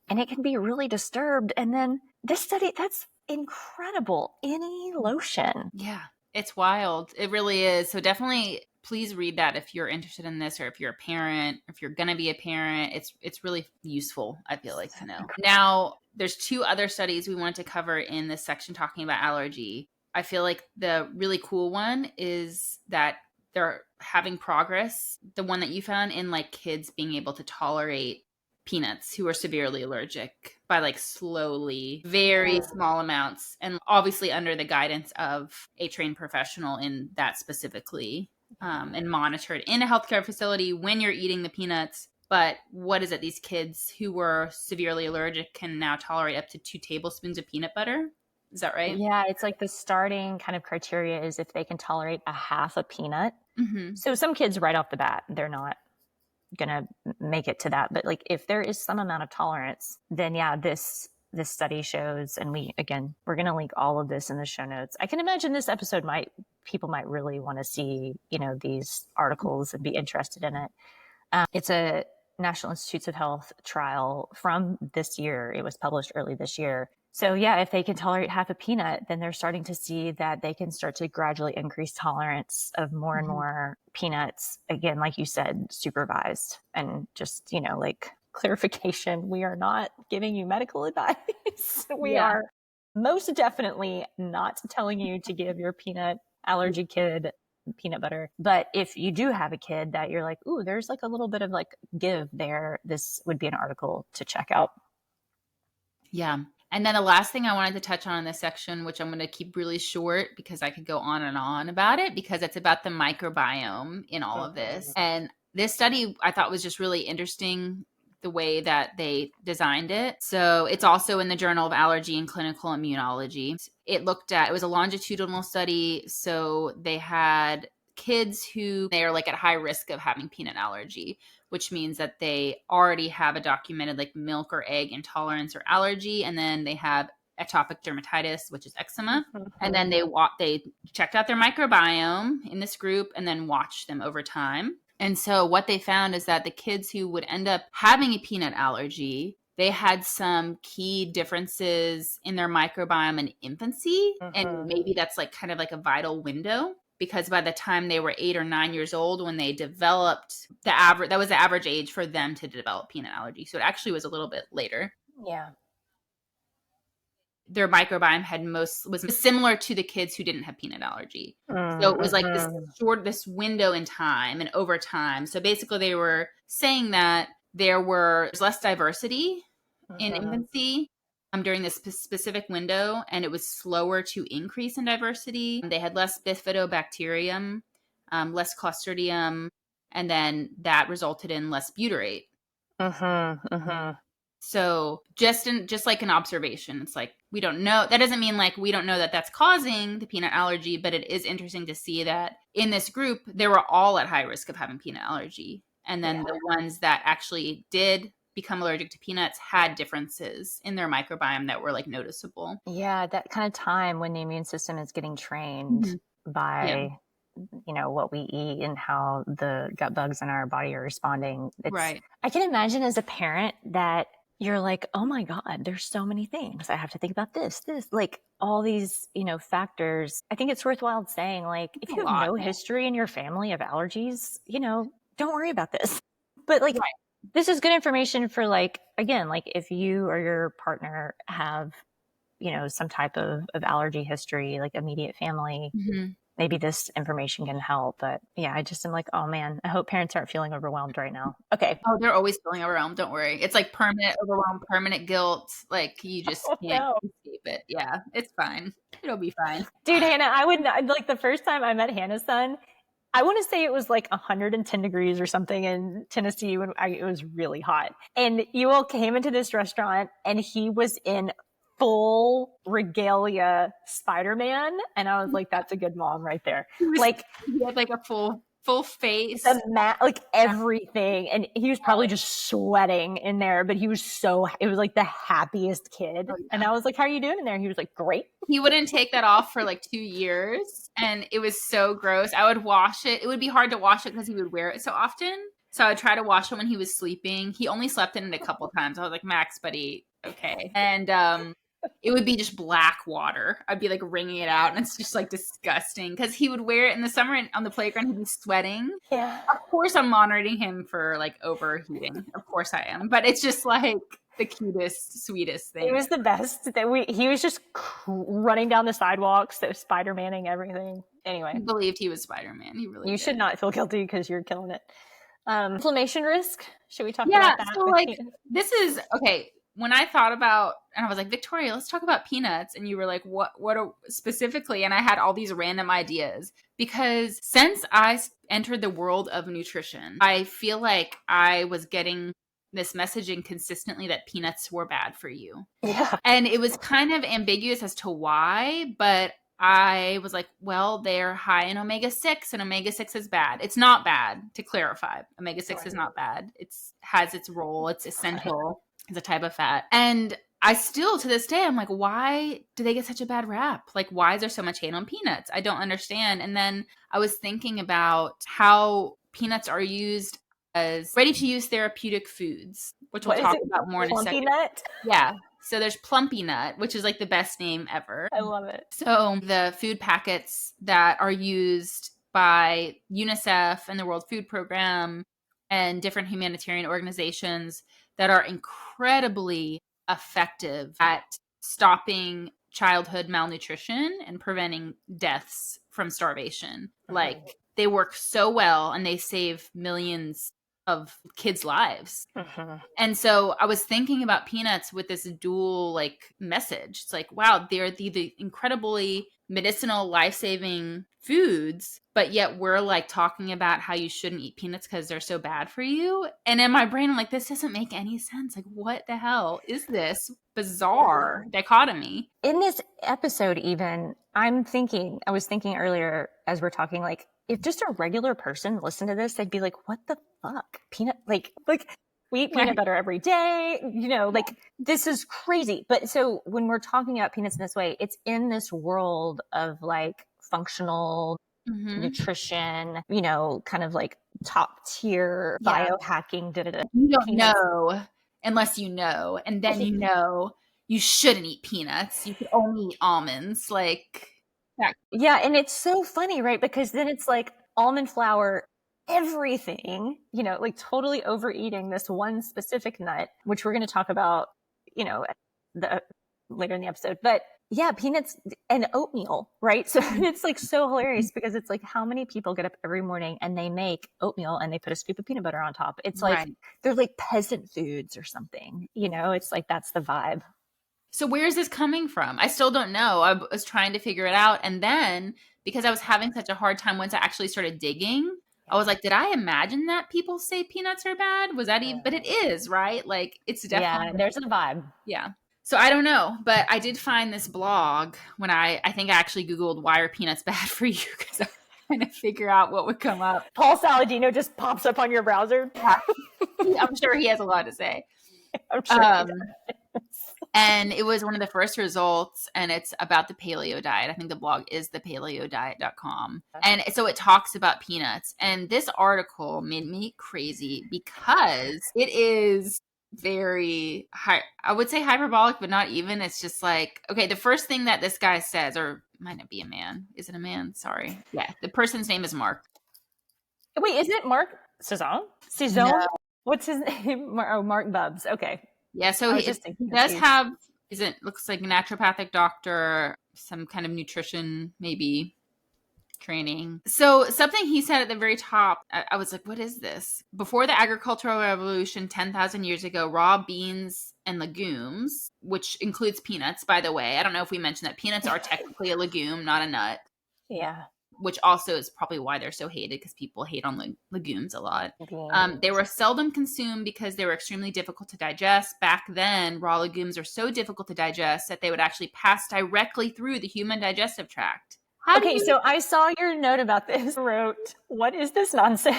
and it can be really disturbed. And then this study, that's incredible. Any lotion. Yeah, it's wild. It really is. So definitely please read that if you're interested in this, or if you're a parent, if you're going to be a parent. It's really useful, I feel to know. Now, there's 2 other studies we want to cover in this section talking about allergy. I feel the really cool one is that they're having progress, the one that you found in kids being able to tolerate peanuts who are severely allergic by slowly, very small amounts, and obviously under the guidance of a trained professional in that specifically. and monitored in a healthcare facility when you're eating the peanuts. But what is it? These kids who were severely allergic can now tolerate up to 2 tablespoons of peanut butter. Is that right? Yeah, it's like the starting kind of criteria is if they can tolerate a half a peanut. Mm-hmm. So some kids right off the bat, they're not going to make it to that. But like if there is some amount of tolerance, then yeah, this study shows, and we're going to link all of this in the show notes. I can imagine this episode people might really want to see, these articles and be interested in it. It's a National Institutes of Health trial from this year. It was published early this year. So yeah, if they can tolerate half a peanut, then they're starting to see that they can start to gradually increase tolerance of more and more peanuts. Again, like you said, supervised. And just, like clarification, we are not giving you medical advice. We are most definitely not telling you to give your peanut allergy kid peanut butter. But if you do have a kid that you're like, ooh, there's like a little bit of like give there, this would be an article to check out. Yeah. And then the last thing I wanted to touch on in this section, which I'm going to keep really short because I could go on and on about it, because it's about the microbiome in all of this. And this study I thought was just really interesting, the way that they designed it. So it's also in the Journal of Allergy and Clinical Immunology. It was a longitudinal study. So they had kids who they are like at high risk of having peanut allergy, which means that they already have a documented like milk or egg intolerance or allergy. And then they have atopic dermatitis, which is eczema. And then they checked out their microbiome in this group and then watched them over time. And so what they found is that the kids who would end up having a peanut allergy, they had some key differences in their microbiome in infancy. And maybe that's like kind of like a vital window, because by the time they were 8 or 9 years old, when they developed that was the average age for them to develop peanut allergy. So it actually was a little bit later. Yeah. Their microbiome was similar to the kids who didn't have peanut allergy. So it was like this window in time and over time. So basically they were saying that there's less diversity in infancy during this specific window, and it was slower to increase in diversity. They had less bifidobacterium, less Clostridium, and then that resulted in less butyrate. So just like an observation, it's like, we don't know. That doesn't mean like we don't know that that's causing the peanut allergy, but it is interesting to see that in this group, they were all at high risk of having peanut allergy. And then the ones that actually did become allergic to peanuts had differences in their microbiome that were like noticeable. Yeah, that kind of time when the immune system is getting trained by what we eat and how the gut bugs in our body are responding. Right. I can imagine as a parent that you're like, oh my God, there's so many things. I have to think about this, like all these, factors. I think it's worthwhile saying, like, if you have no history in your family of allergies, don't worry about this. But like, this is good information for like, again, like if you or your partner have, some type of allergy history, like immediate family, maybe this information can help. But yeah, I just am like, oh man, I hope parents aren't feeling overwhelmed right now. Okay. Oh, they're always feeling overwhelmed. Don't worry. It's like permanent overwhelm, permanent guilt. Like you just can't escape it. Yeah, it's fine. It'll be fine. Dude, Hannah, I would not, like the first time I met Hannah's son, I want to say it was like 110 degrees or something in Tennessee when it was really hot. And you all came into this restaurant and he was in full regalia Spider-Man. And I was like, that's a good mom right there. He had like a full face. Like everything. And he was probably just sweating in there, but it was like the happiest kid. Oh, yeah. And I was like, how are you doing in there? He was like, great. He wouldn't take that off for like 2 years. And it was so gross. I would wash it. It would be hard to wash it because he would wear it so often. So I would try to wash it when he was sleeping. He only slept in it a couple times. I was like, Max, buddy, okay. And it would be just black water. I'd be like wringing it out, and it's just like disgusting because he would wear it in the summer and on the playground. He'd be sweating. Yeah. Of course, I'm monitoring him for like overheating. Of course, I am. But it's just like the cutest, sweetest thing. It was the best. He was just running down the sidewalks, so Spider-Manning everything. Anyway, he believed he was Spider-Man. He really. You should not feel guilty because you're killing it. Inflammation risk. Should we talk about that? So like this is okay. when I thought about, and I was like, Victoria, let's talk about peanuts. And you were like, specifically? And I had all these random ideas because since I entered the world of nutrition, I feel like I was getting this messaging consistently that peanuts were bad for you. Yeah. And it was kind of ambiguous as to why, but I was like, well, they're high in omega-6 and omega-6 is bad. It's not bad, to clarify. Omega-6 is not bad. It's has its role. It's essential. It's a type of fat. And I still, to this day, I'm like, why do they get such a bad rap? Like, why is there so much hate on peanuts? I don't understand. And then I was thinking about how peanuts are used as ready-to-use therapeutic foods, which we'll talk about more in a second. Nut? Yeah. So there's Plumpy Nut, which is like the best name ever. I love it. So the food packets that are used by UNICEF and the World Food Program and different humanitarian organizations that are incredibly effective at stopping childhood malnutrition and preventing deaths from starvation. Like, they work so well and they save millions of kids' lives. And so I was thinking about peanuts with this dual like message. It's like, wow, they're the incredibly medicinal, life-saving foods, but yet we're like talking about how you shouldn't eat peanuts because they're so bad for you. And in my brain, I'm like, this doesn't make any sense. Like, what the hell is this bizarre dichotomy? In this episode, even, I was thinking earlier as we're talking, like, if just a regular person listened to this, they'd be like, what the fuck? Peanut, like we eat peanut butter every day, like, this is crazy. But so when we're talking about peanuts in this way, it's in this world of like functional nutrition, kind of like top tier biohacking. You don't know unless you know, and then you shouldn't eat peanuts. You could only eat almonds. Like, yeah, and it's so funny, right? Because then it's like almond flour, everything, like totally overeating this one specific nut, which we're going to talk about, later in the episode. But yeah, peanuts and oatmeal, right? So it's like so hilarious because it's like how many people get up every morning and they make oatmeal and they put a scoop of peanut butter on top. It's like they're like peasant foods or something, it's like that's the vibe. So where is this coming from? I still don't know. I was trying to figure it out. And then because I was having such a hard time once I actually started digging, I was like, did I imagine that people say peanuts are bad? Was that even, but it is, right? Like, it's definitely. Yeah, there's a vibe. Yeah. So I don't know, but I did find this blog when I think I actually Googled why are peanuts bad for you? Because I was trying to figure out what would come up. Paul Saladino just pops up on your browser. Yeah. I'm sure he has a lot to say. I'm sure and it was one of the first results, and it's about the paleo diet. I think the blog is thepaleodiet.com. And so it talks about peanuts. And this article made me crazy because it is very high. I would say hyperbolic, but not even. It's just like, okay, the first thing that this guy says, or might not be a man. Is it a man? Sorry. Yeah. The person's name is Mark. Wait, is it Mark Cezanne? No. What's his name? Oh, Mark Bubbs. Okay. Yeah, so he does have, looks like a naturopathic doctor, some kind of nutrition, maybe, training. So something he said at the very top, I was like, what is this? Before the agricultural revolution 10,000 years ago, raw beans and legumes, which includes peanuts, by the way. I don't know if we mentioned that peanuts are technically a legume, not a nut. Yeah. Which also is probably why they're so hated, because people hate on legumes a lot. They were seldom consumed because they were extremely difficult to digest. Back then, raw legumes are so difficult to digest that they would actually pass directly through the human digestive tract. So I saw your note about this. Wrote, what is this nonsense?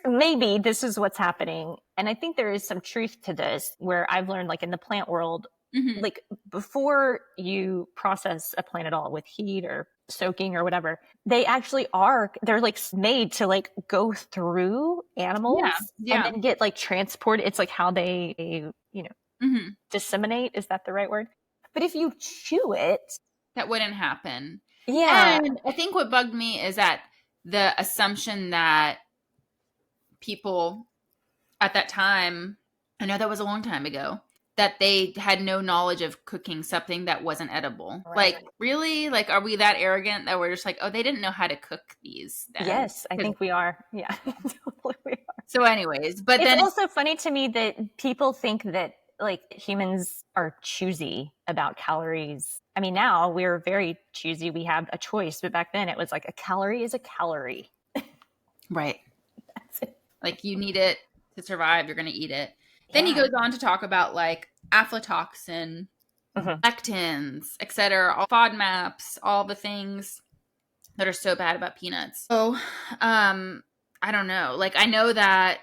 Maybe this is what's happening. And I think there is some truth to this, where I've learned, like in the plant world, like before you process a plant at all with heat or soaking or whatever, they're like made to like go through animals and then get like transported. It's like how they, disseminate. Is that the right word? But if you chew it, that wouldn't happen. Yeah. And I think what bugged me is that the assumption that people at that time, I know that was a long time ago, that they had no knowledge of cooking something that wasn't edible. Right. Like, really? Like, are we that arrogant that we're just like, oh, they didn't know how to cook these then? Yes, I think we are. Yeah, totally we are. So anyways, but it's also funny to me that people think that like humans are choosy about calories. I mean, now we're very choosy. We have a choice, but back then it was like a calorie is a calorie. Right. That's it. Like you need it to survive. You're going to eat it. Then he Yeah. goes on to talk about like aflatoxin, Mhm. lectins, etc., all FODMAPs, all the things that are so bad about peanuts. So, I don't know. Like I know that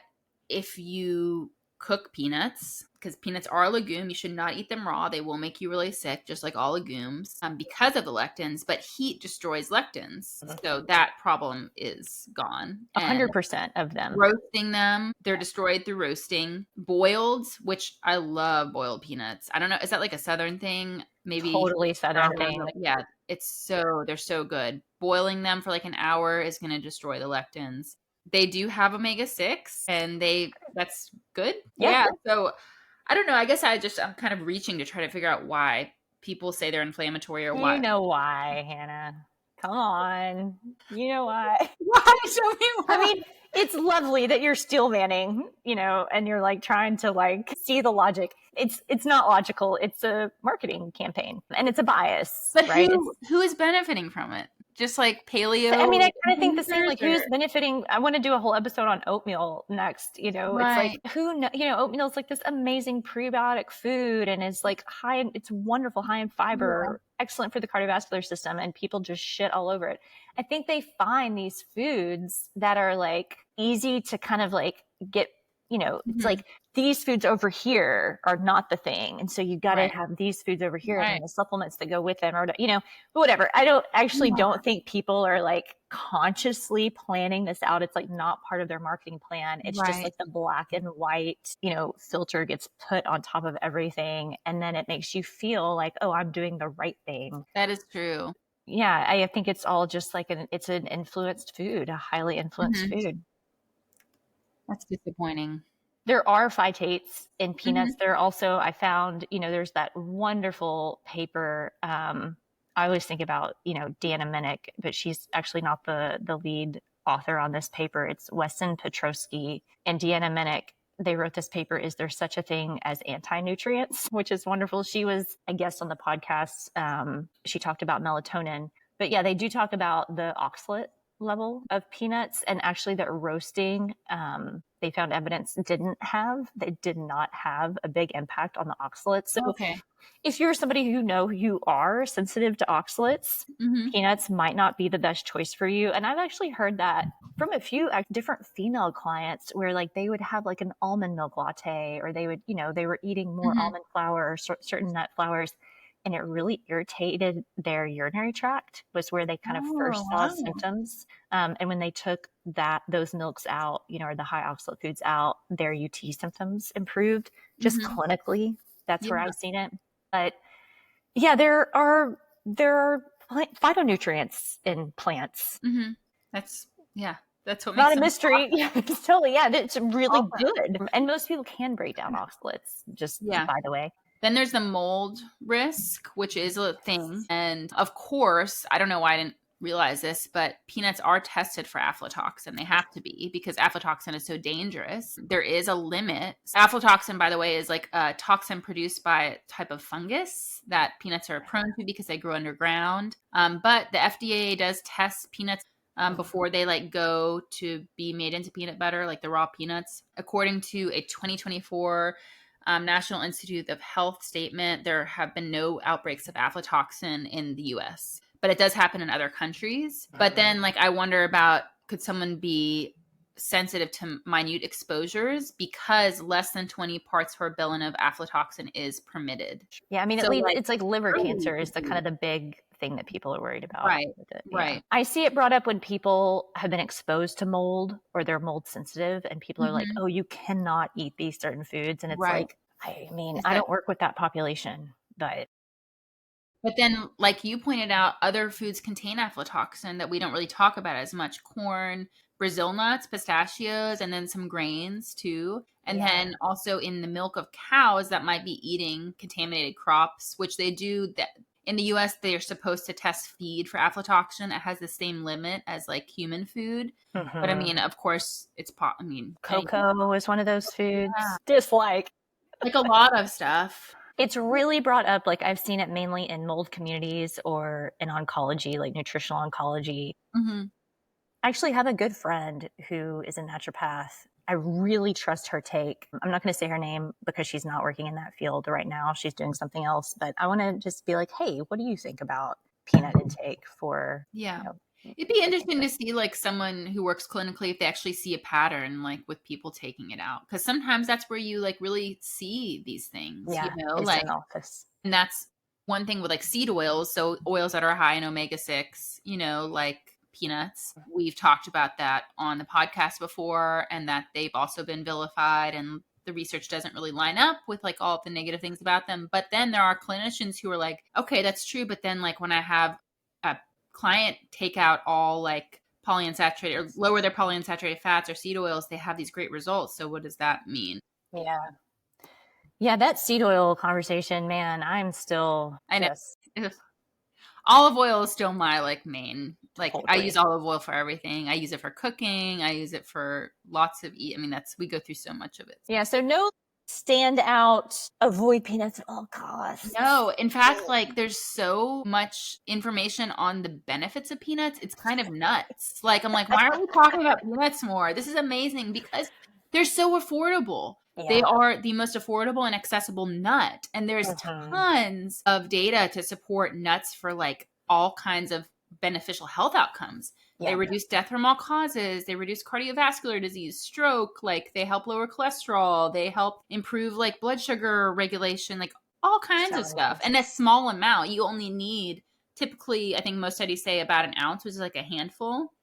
if you cook peanuts, because peanuts are a legume, you should not eat them raw. They will make you really sick, just like all legumes, because of the lectins. But heat destroys lectins, so that problem is gone. And 100% of them. roasting them, they're destroyed through roasting. Boiled, which I love boiled peanuts. I don't know, is that like a Southern thing? Maybe. Totally Southern thing. Yeah, they're so good. Boiling them for like an hour is going to destroy the lectins. They do have omega-6 and that's good. Yeah. So I don't know. I guess I'm kind of reaching to try to figure out why people say they're inflammatory or why. You know why, Hannah. Come on. You know why. Why? Show me why. I mean, it's lovely that you're steel manning, and you're like trying to like see the logic. It's not logical. It's a marketing campaign and it's a bias, but right? who is benefiting from it? Just like paleo. I mean, I kind of think the same, like who's or- benefiting. I want to do a whole episode on oatmeal next. It's like, oatmeal is like this amazing prebiotic food and it's like it's wonderful, high in fiber, excellent for the cardiovascular system, and people just shit all over it. I think they find these foods that are like easy to kind of like get, it's like these foods over here are not the thing. And so you got to have these foods over here and the supplements that go with them or, whatever. I don't think people are like consciously planning this out. It's like not part of their marketing plan. It's just like the black and white, filter gets put on top of everything. And then it makes you feel like, oh, I'm doing the right thing. That is true. Yeah. I think it's all just like it's an influenced food, a highly influenced food. That's disappointing. There are phytates in peanuts. There are also, I found, there's that wonderful paper. I always think about, Deanna Minnick, but she's actually not the lead author on this paper. It's Weston Petrosky and Deanna Minnick. They wrote this paper, Is There Such a Thing as Anti-Nutrients? Which is wonderful. She was a guest on the podcast. She talked about melatonin. But yeah, they do talk about the oxalate level of peanuts, and actually that roasting, they found evidence did not have a big impact on the oxalates. So if you're somebody you are sensitive to oxalates, peanuts might not be the best choice for you. And I've actually heard that from a few different female clients where like they would have like an almond milk latte, or they would, they were eating more almond flour or certain nut flours, and it really irritated their urinary tract, was where they kind of first saw symptoms. And when they took those milks out, or the high oxalate foods out, their UT symptoms improved just clinically. That's where I've seen it. But yeah, there are phytonutrients in plants. That's what makes not a mystery. It's totally, it's really good. And most people can break down oxalates, just by the way. Then there's the mold risk, which is a thing. And of course, I don't know why I didn't realize this, but peanuts are tested for aflatoxin. They have to be, because aflatoxin is so dangerous. There is a limit. Aflatoxin, by the way, is like a toxin produced by a type of fungus that peanuts are prone to because they grow underground. But the FDA does test peanuts before they like go to be made into peanut butter, like the raw peanuts. According to a 2024 National Institute of Health statement, there have been no outbreaks of aflatoxin in the US, but it does happen in other countries. But then like, I wonder about, could someone be sensitive to minute exposures, because less than 20 parts per billion of aflatoxin is permitted. Yeah. I mean, it's like liver cancer is the kind of the big thing that people are worried about. Right. I see it brought up when people have been exposed to mold or they're mold sensitive, and people are like, oh, you cannot eat these certain foods. And it's like, I mean, I don't work with that population, but then like you pointed out, other foods contain aflatoxin that we don't really talk about as much. Corn, Brazil nuts, pistachios, and then some grains too. And then also in the milk of cows that might be eating contaminated crops, which they do that. In the US, they're supposed to test feed for aflatoxin. It has the same limit as like human food. But I mean, of course, cocoa is one of those foods. Dislike. Like a lot of stuff. It's really brought up, like I've seen it mainly in mold communities or in oncology, like nutritional oncology. Mm-hmm. I actually have a good friend who is a naturopath. I really trust her take. I'm not going to say her name because she's not working in that field right now. She's doing something else, but I want to just be like, hey, what do you think about peanut intake for, Yeah. you know, It'd be interesting to see like someone who works clinically if they actually see a pattern like with people taking it out, because sometimes that's where you like really see these things, yeah, like, in office. and that's one thing with like seed oils. So oils that are high in omega-6, like peanuts. We've talked about that on the podcast before, and that they've also been vilified, and the research doesn't really line up with like all of the negative things about them. But then there are clinicians who are like, okay, that's true. But then like when I have a client take out all like polyunsaturated or lower their polyunsaturated fats or seed oils, they have these great results. So what does that mean? Yeah. Yeah, that seed oil conversation, man, I'm still I know. just Olive oil is still my like main, like I totally. use olive oil for everything. I use it for cooking. I use it for lots of we go through so much of it. Yeah, so no stand out, avoid peanuts at all costs. No, in fact, like there's so much information on the benefits of peanuts. It's kind of nuts. Like I'm like, why are we talking about peanuts more? This is amazing because they're so affordable. They are the most affordable and accessible nut. And there's tons of data to support nuts for like all kinds of beneficial health outcomes. They reduce death from all causes. They reduce cardiovascular disease, stroke. Like they help lower cholesterol. They help improve like blood sugar regulation, like all kinds of stuff. And a small amount. You only need typically, I think most studies say about an ounce, which is like a handful.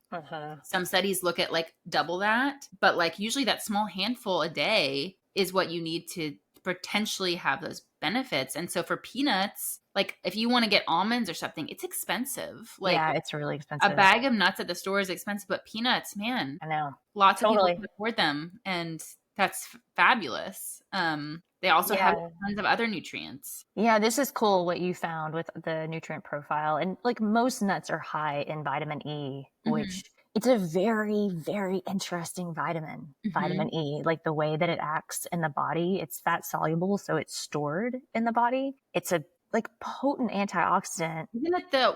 Some studies look at like double that, but like usually that small handful a day is what you need to potentially have those benefits. And so for peanuts, like if you want to get almonds or something, it's expensive. Like yeah, it's really expensive. a bag of nuts at the store is expensive, but peanuts, man, I know. Lots of people can afford them, and that's fabulous. They also have tons of other nutrients. Yeah, this is cool what you found with the nutrient profile. And like most nuts are high in vitamin E, which it's a very, very interesting vitamin, vitamin E, like the way that it acts in the body. It's fat soluble, so it's stored in the body. It's a like potent antioxidant. Isn't it the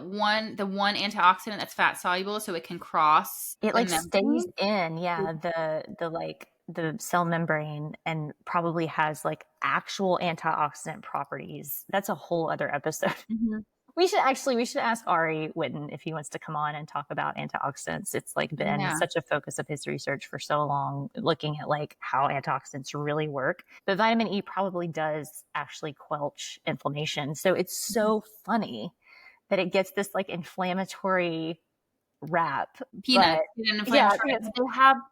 one antioxidant that's fat soluble, so it can cross? It like stays in, the cell membrane, and probably has like actual antioxidant properties. That's a whole other episode. We should ask Ari Witten if he wants to come on and talk about antioxidants. It's like been such a focus of his research for so long, looking at like how antioxidants really work. But vitamin E probably does actually quelch inflammation. So it's so funny that it gets this like inflammatory rap. Peanuts.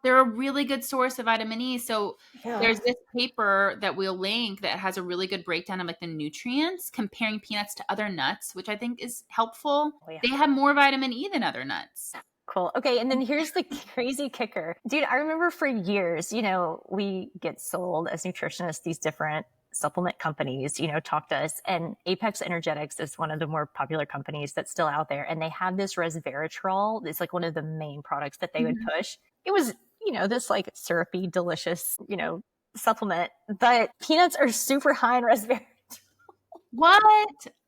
They're a really good source of vitamin E. So there's this paper that we'll link that has a really good breakdown of like the nutrients comparing peanuts to other nuts, which I think is helpful. They have more vitamin E than other nuts. Cool. Okay. And then here's the crazy kicker. Dude, I remember for years, we get sold as nutritionists these different supplement companies, talk to us. And Apex Energetics is one of the more popular companies that's still out there. And they have this resveratrol. It's like one of the main products that they would push. It was, this like syrupy, delicious, supplement. But peanuts are super high in resveratrol. What?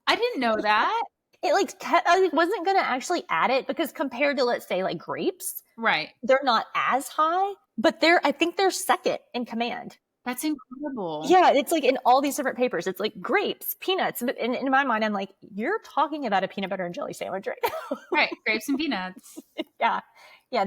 I didn't know that. It like, I wasn't going to actually add it because compared to, let's say, like grapes, right, they're not as high, but I think they're second in command. That's incredible. Yeah, it's like in all these different papers, it's like grapes, peanuts. But in my mind, I'm like, you're talking about a peanut butter and jelly sandwich right now. Right, grapes and peanuts. Yeah,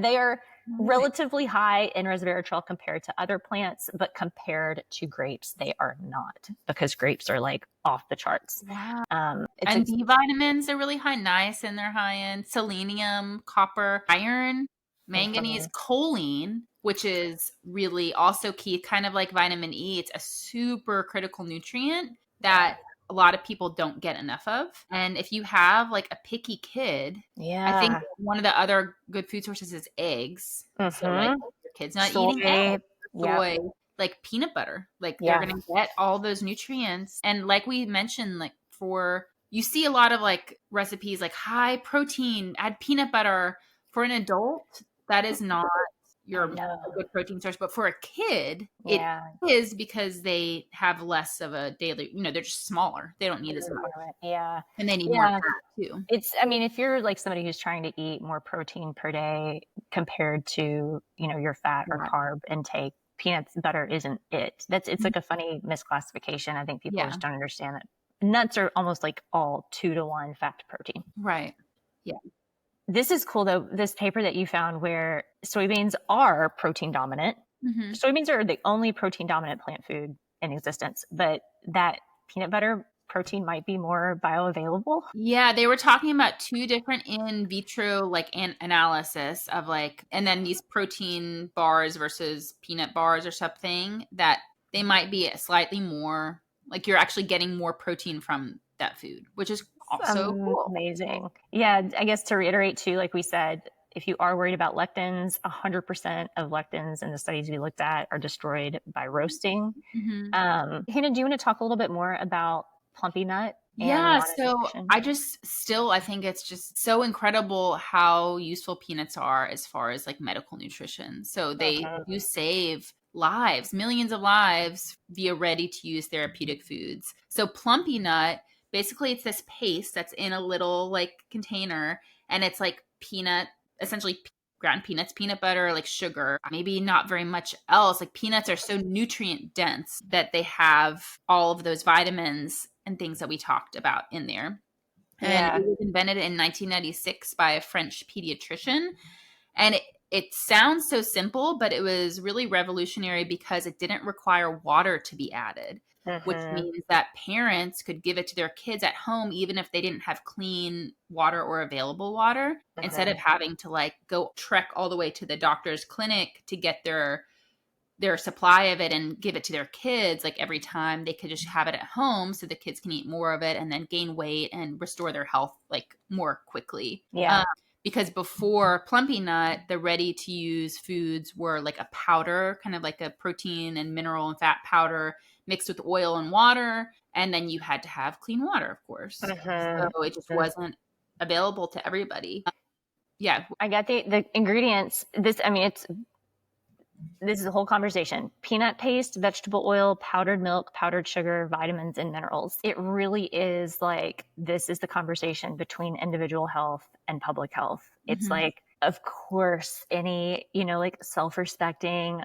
they are relatively high in resveratrol compared to other plants, but compared to grapes, they are not, because grapes are like off the charts. Wow. And B vitamins are really high. Niacin, they're high in. Selenium, copper, iron, manganese, choline, which is really also key, kind of like vitamin E. It's a super critical nutrient that a lot of people don't get enough of. And if you have like a picky kid, I think one of the other good food sources is eggs. So like your kid's not eating eggs, soy, like peanut butter, like they're going to get all those nutrients. And like we mentioned, like you see a lot of like recipes, like high protein, add peanut butter for an adult. That is not you're a good protein source. But for a kid, it is because they have less of a daily, they're just smaller. They don't need as much. Yeah. And they need more fat too. If you're like somebody who's trying to eat more protein per day compared to, your fat or carb intake, peanuts butter isn't it. It's like a funny misclassification. I think people just don't understand that nuts are almost like all 2-to-1 fat to protein. Right. Yeah. This is cool though. This paper that you found where soybeans are protein dominant. Mm-hmm. Soybeans are the only protein dominant plant food in existence, but that peanut butter protein might be more bioavailable. Yeah, they were talking about 2 different in vitro analysis of and then these protein bars versus peanut bars or something, that they might be slightly more, you're actually getting more protein from that food, which is also cool. Amazing. Yeah, I guess to reiterate too, like we said, if you are worried about lectins, 100% of lectins in the studies we looked at are destroyed by roasting. Mm-hmm. Hannah, do you want to talk a little bit more about Plumpy Nut? Yeah, so I think it's just so incredible how useful peanuts are as far as medical nutrition. So they do save lives, millions of lives via ready-to-use therapeutic foods. So Plumpy Nut, basically it's this paste that's in a little container, and it's essentially ground peanuts, peanut butter, sugar, maybe not very much else. Peanuts are so nutrient dense that they have all of those vitamins and things that we talked about in there. And it was invented in 1996 by a French pediatrician. And it sounds so simple, but it was really revolutionary because it didn't require water to be added, which means that parents could give it to their kids at home, even if they didn't have clean water or available water, instead of having to go trek all the way to the doctor's clinic to get their supply of it and give it to their kids. Every time, they could just have it at home so the kids can eat more of it and then gain weight and restore their health more quickly. Yeah. Because before Plumpy Nut, the ready-to-use foods were a powder, kind of a protein and mineral and fat powder mixed with oil and water, and then you had to have clean water, of course. So it just wasn't available to everybody. Yeah. I got the ingredients. This is a whole conversation. Peanut paste, vegetable oil, powdered milk, powdered sugar, vitamins, and minerals. It really is this is the conversation between individual health and public health. It's of course, any, self-respecting,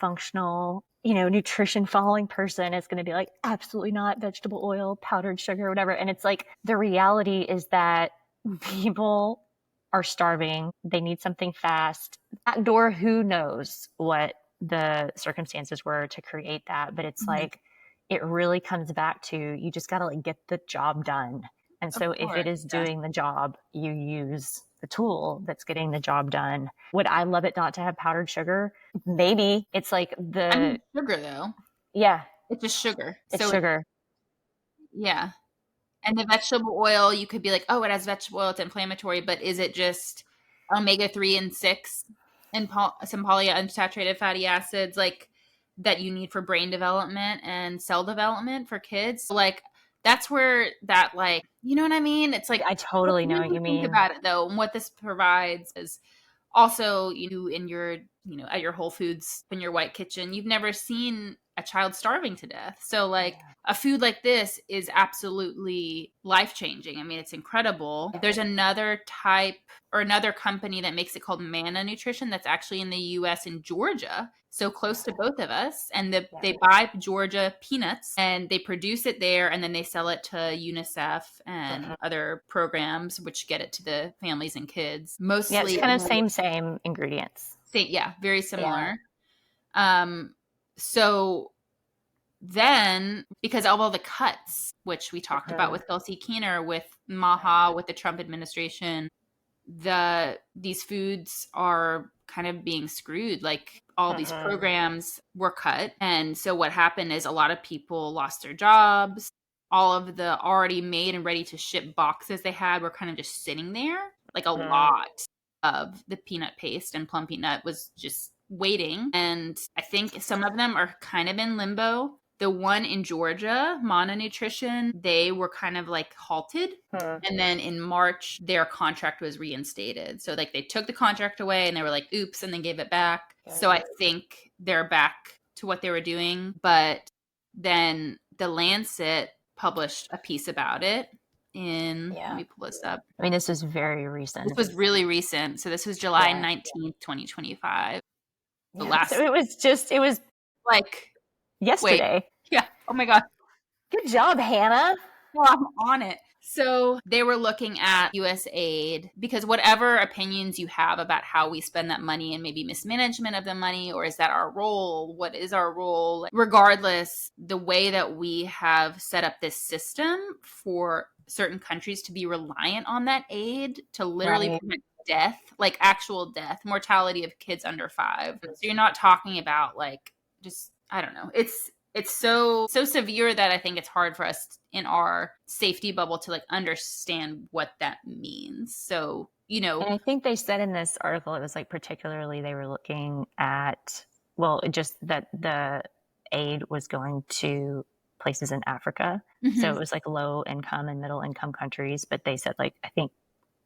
functional, nutrition following person is going to be absolutely not vegetable oil, powdered sugar, whatever. And it's the reality is that people are starving. They need something fast. That door, who knows what the circumstances were to create that. But it's it really comes back to, you just got to get the job done. And so if it is doing the job, you use the tool that's getting the job done. Would I love it not to have powdered sugar? Maybe. It's sugar though. Yeah. It's just sugar. It's sugar. Yeah. And the vegetable oil, you could be it has vegetable oil, it's inflammatory, but is it just omega-3 and 6 and some polyunsaturated fatty acids that you need for brain development and cell development for kids? That's where that you know what I mean? It's I totally know what you mean. Think about it though, and what this provides is also, in your, at your Whole Foods, in your white kitchen, you've never seen a child starving to death. So a food like this is absolutely life-changing. I mean, it's incredible. There's another type or another company that makes it called Manna Nutrition that's actually in the US in Georgia, so close to both of us. And they buy Georgia peanuts and they produce it there, and then they sell it to UNICEF and other programs, which get it to the families and kids. Mostly, it's kind of same ingredients. Very similar. Yeah. So then, because of all the cuts, which we talked about with Kelsey Keener, with Maha, with the Trump administration, these foods are kind of being screwed. All these programs were cut. And so what happened is a lot of people lost their jobs. All of the already made and ready to ship boxes they had were kind of just sitting there. A lot of the peanut paste and Plumpy Nut was just waiting. And I think some of them are kind of in limbo. The one in Georgia, Mononutrition, they were kind of like halted. And then in March, their contract was reinstated. So like they took the contract away and they were like, oops, and then gave it back. So I think they're back to what they were doing. But then the Lancet published a piece about it let me pull this up. I mean, this is very recent. This was really recent. So this was July 19th, 2025. The last, so it was like yesterday. Wait. Yeah. Oh my God. Good job, Hannah. Well, I'm on it. So they were looking at US aid because whatever opinions you have about how we spend that money and maybe mismanagement of the money, or is that our role? What is our role? Regardless, the way that we have set up this system for certain countries to be reliant on that aid to literally prevent death, like actual death, mortality of kids under 5. So you're not talking about like just, I don't know. It's so severe that I think it's hard for us in our safety bubble to like understand what that means. So, And I think they said in this article, it was like particularly they were looking at, well, just that the aid was going to places in Africa. Mm-hmm. So it was like low income and middle income countries, but they said like, I think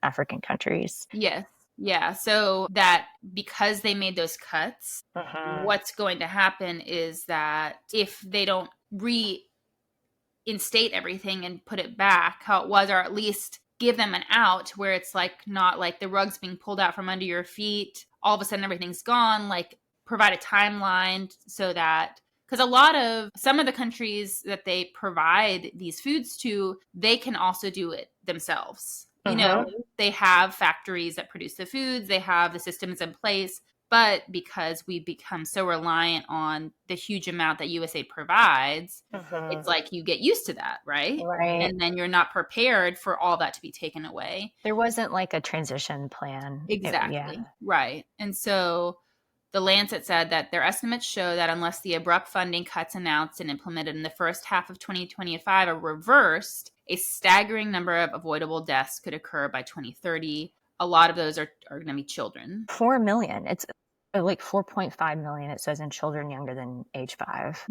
African countries. Yes. Yeah. So that because they made those cuts, what's going to happen is that if they don't reinstate everything and put it back how it was, or at least give them an out where it's like not like the rug's being pulled out from under your feet, all of a sudden everything's gone, like provide a timeline so that, because some of the countries that they provide these foods to, they can also do it themselves. You know, they have factories that produce the foods, they have the systems in place, but because we become so reliant on the huge amount that USAID provides, it's like you get used to that, right? And then you're not prepared for all that to be taken away. There wasn't like a transition plan. Exactly. Right. And so the Lancet said that their estimates show that unless the abrupt funding cuts announced and implemented in the first half of 2025 are reversed, a staggering number of avoidable deaths could occur by 2030. A lot of those are going to be children. 4 million. It's like 4.5 million, it says, in children younger than age 5.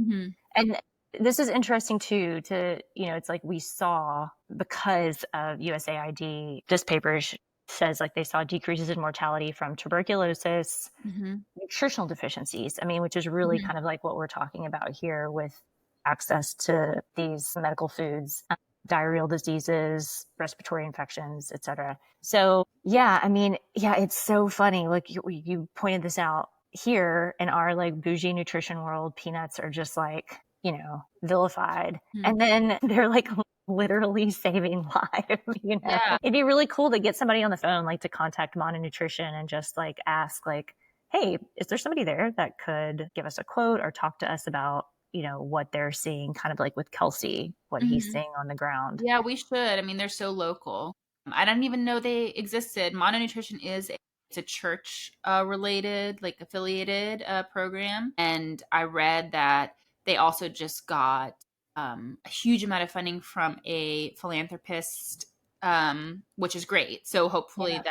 And this is interesting too, it's like we saw, because of USAID, this paper says like they saw decreases in mortality from tuberculosis, nutritional deficiencies. I mean, which is really kind of like what we're talking about here with access to these medical foods, diarrheal diseases, respiratory infections, etc. So yeah, I mean, yeah, it's so funny. Like you pointed this out here in our like bougie nutrition world, peanuts are just like, vilified. And then they're like literally saving lives, Yeah. It'd be really cool to get somebody on the phone, like to contact Mononutrition and just like ask like, hey, is there somebody there that could give us a quote or talk to us about, what they're seeing, kind of like with Kelsey, what he's seeing on the ground. Yeah, we should. I mean, they're so local. I didn't even know they existed. Mononutrition it's a church related, like affiliated program. And I read that they also just got a huge amount of funding from a philanthropist, which is great. So hopefully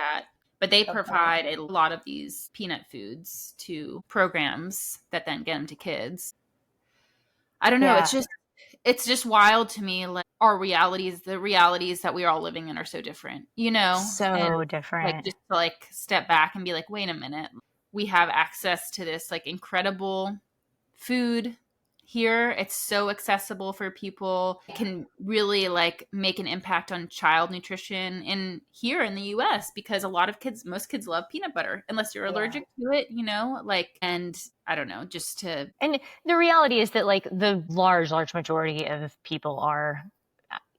but they provide a lot of these peanut foods to programs that then get them to kids. I don't know. It's just wild to me. Like the realities that we are all living in are so different, So different. Like just to like step back and be like, wait a minute, we have access to this like incredible food here. It's so accessible for people. It can really like make an impact on child nutrition here in the US, because most kids love peanut butter unless you're allergic to it, and I don't know, and the reality is that like the large majority of people are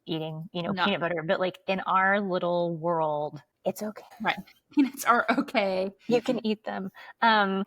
eating, peanut butter, but like in our little world, it's okay. Right. Peanuts are okay. You can eat them.